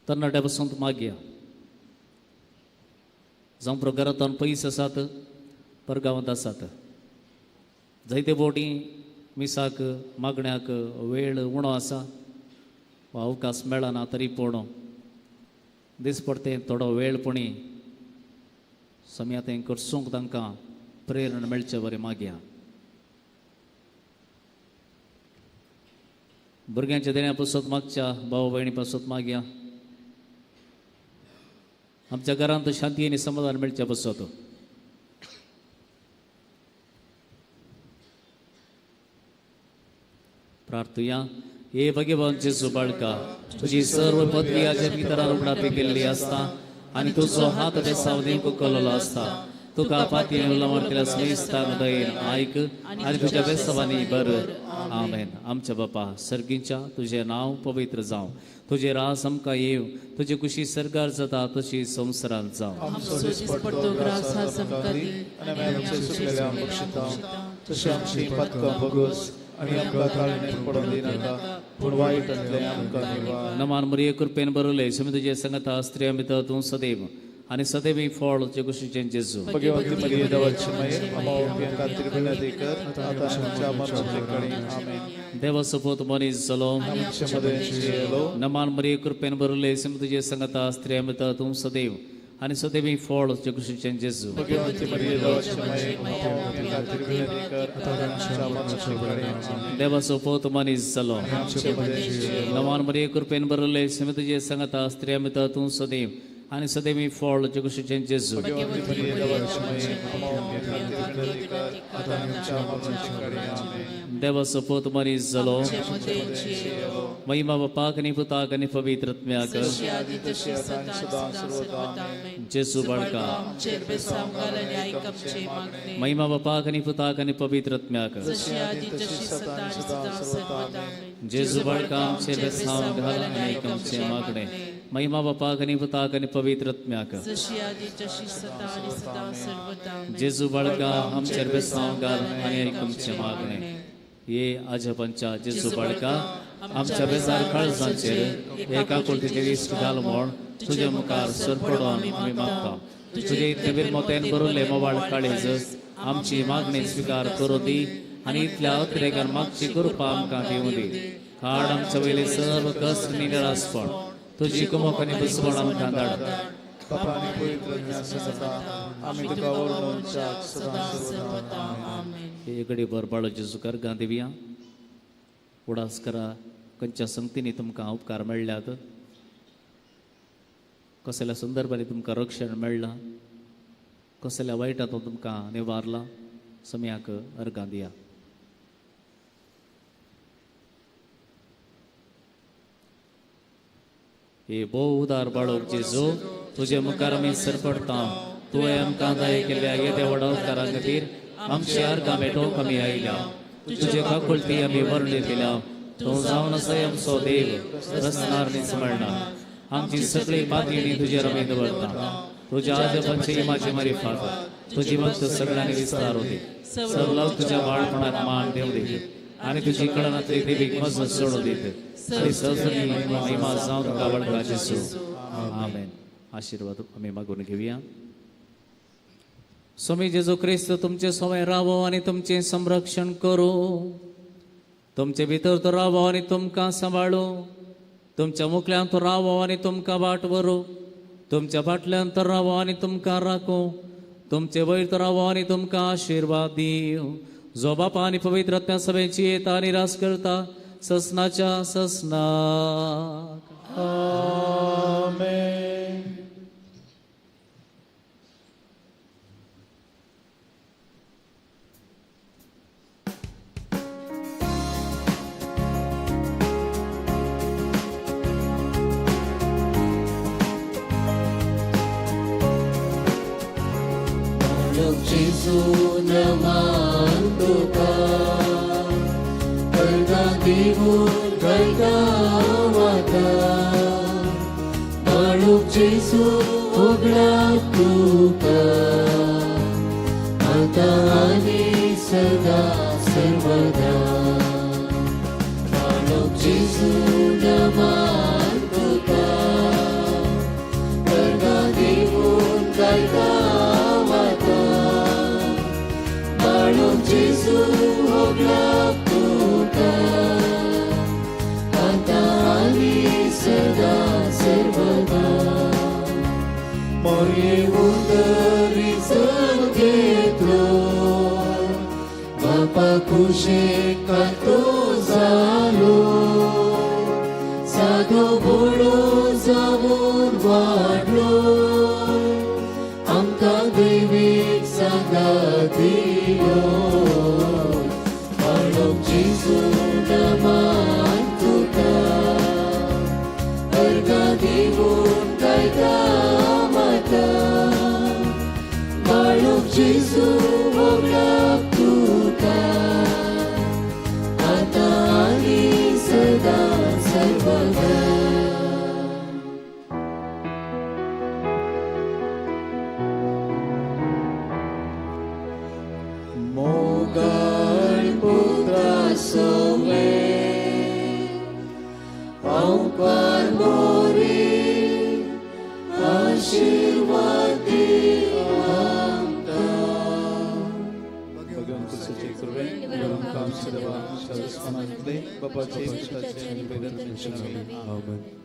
B: तरणाट्या बसून मागया जावं प्रकारांत पयस आसात परगांवांत आसात जायते बोटी मिसाक मागण्याक वेळ उणो आसा वा अवकाश मेळना तरी पूण दीस पडते थोडो वेळपणी समयात हें करसूंक तांकां प्रेरण मेळचें बरें मागया भुरग्यांच्या देण्या पासत मागच्या भाव भयणी पासत मागया आमच्या घरांत शांती आनी समाधान मेळचें पासत प्रार्थुया हे भगवान जेजू बाळका तुझी सर्व पदवी आजच्या पितरान उगडापी केल्ली आसता आनी तुजो हात ते सावधीक कळलो आसता तुका पातयेन उलवण केल्या स्नेहिस्तान दयेन आयक आनी तुज्या बेसवानी बर आमेन. आमच्या बापा सर्गीच्या तुझें नांव पवित्र जावं तुझे रास आमकां येव तुजी कुशी सरकार जाता तशी संवसारांत जावं
C: आमचो दिसपट्टो ग्रास आस आमकां दी आनी आमी आमचे सुकलेले आम बक्षिता तशें आमची पातकां भोगोस आनी आमकां काळणेंत पडोवन दिनाका पूण वायटांतले आमकां निवार.
B: नमान मरिये कृपेन बरयले समी तुजे संगता स्त्रियां भितर तूं सदैव आनी सदैव फळ जे कुशीचें जेजू
C: भगवती मरिये देवाची माये आमच्या खातीर विनंती कर आतां आमच्या मरणाचे कळी आमेन.
B: देवा सपोत मनीस जालो
C: आमचे मदेंची येलो
B: नमान मरिये कृपेन बरयले समी तुजे संगता स्त्रियां भितर तूं सदैव आनी सदैव फळ जे कुशीचें जेजू
C: भगवती मरिये देवाची माये आमच्या खातीर विनंती कर आतां आमच्या मरणाचे कळी आमेन.
B: देवा सपोत मनीस जालो
C: आमचे मदेंची येलो
B: नमान मरिये कृपेन बरयले समी तुजे संगता स्त्रियां भितर तूं सदैव आनी सदैव फळ जे कुशीचें जेजू
C: भगवती मरिये देवाची माये आमच्या खातीर विनंती कर आतां आमच्या मरणाचे कळी आमेन.
B: देवा सपोत मनीस जालो महिमा बापाक आनी पुताक आनी पवित्र आत्म्याक जेजू बाळका महिमा बापाक आनी पुताक आनी पवित्र आत्म्याक जेजू बाळका आमचे बेसांव घाल आनी आमचे मागणे महिमा बापाक आनी पुताक आनी पवित्र आत्म्याक जेजू बाळका आमचे बेसांव घाल आनी आमचे मागणे ये अजपंचा जेजू बाळका आमच्या बेजार काळजांचेर एका कुळटीचेर इश्ट घाल म्हण तुजे मुखार सर पडोवन आमी मागता तुजे इतले बिनमोतेन बरोवले मोवाळ काळीज आमची मागणी स्विकार करूं दी आनी इतल्या अतिरेकान मागची कृपा आमकां दिवं दी. काड आमच्या वयले सर्व कश्ट निरासपण तुजी कुमक आनी बसवण आमकां धाड
C: बापानी पवित्र ज्ञान सदा आमी तुका वळोवन चाक सदा सर्वदा आमेन.
B: एक घडी बरबाळो जेजू करगां दिवया उडास करा खंयच्या संगतींनी तुमकां उपकार मेळ्ळ्यात कसल्या संदर्भांनी तुमकां रक्षण मेळ्ळां कसल्या वायटांतूं तुमकां निवारलां समयाक अर्गां दिया. हे भोव उदार बाळोक जेजू तुजे मुखार आमी सरपडटा तुवें आमकां दये केल्ल्या येद्या व्हडा उपकारा खातीर आमची अर्गां मेटोवंक आमी आयल्या तुजे काकुळटी आमी वर्णी केल्या तूं जावन असय आमचो देव रचणार निसमळना आमची सगळी पातयणी तुजेर आमी दवरता तुज्या आजोबांची इमाची मारिफात तुजी भक्त सगळ्यांनी विस्तार होते सगळं तुज्या बाळपणात मान देव दीत आनी तुजी कळनातली देवीक मजत सोडू दीत आनी सगळी महिमा जावं तुका वळखा जेजू आमेन. आशीर्वाद आमी मागून घेवया. स्वामी जेजू क्रिस्त तुमचे सवय रावो आनी तुमचे संरक्षण करूं तुमचे भितर तो रावो आनी तुमकां सांबाळू तुमच्या मुखल्यांत तो रावो आनी तुमकां वाट व्हरूं तुमच्या फाटल्यान तो रावो आनी तुमकां राखूं तुमचे वयर तो रावो आनी तुमकां आशिर्वाद दिवं जो बापा आनी पवित्र आत्म्या सभेची येता आनी रास करता ससनाच्या ससनाक
C: आमेन.
H: Gesù namando ka Kalga divu kalga wata Maluk Gesù ogla tuka Ata ani sada sarvada जेजू नमान तुका अर्गा देऊन गायता वाता बाळोक जेजू होगलाक तुका आता आनी सदा सर्वदा मोरये उदरी चल घेतलो बापा कुशेक कातो जालो साधो बोडो जावून वाडलो आमकां दैवीक सांगात दिलो बाळोक जेजू नमान तुका अर्गा दिवून गायता माता बाळोक जेजू होगलाक तुका आता आनी सदा सर्वदा मोगाळ पुत्रा सोवे औकार मोरी आशीर्वाद दी
C: भगवान कुसचे कृपे परम काम सदवा शास्त्रमानले बापाचे पुत्राचे आणि वेदांचे आमेन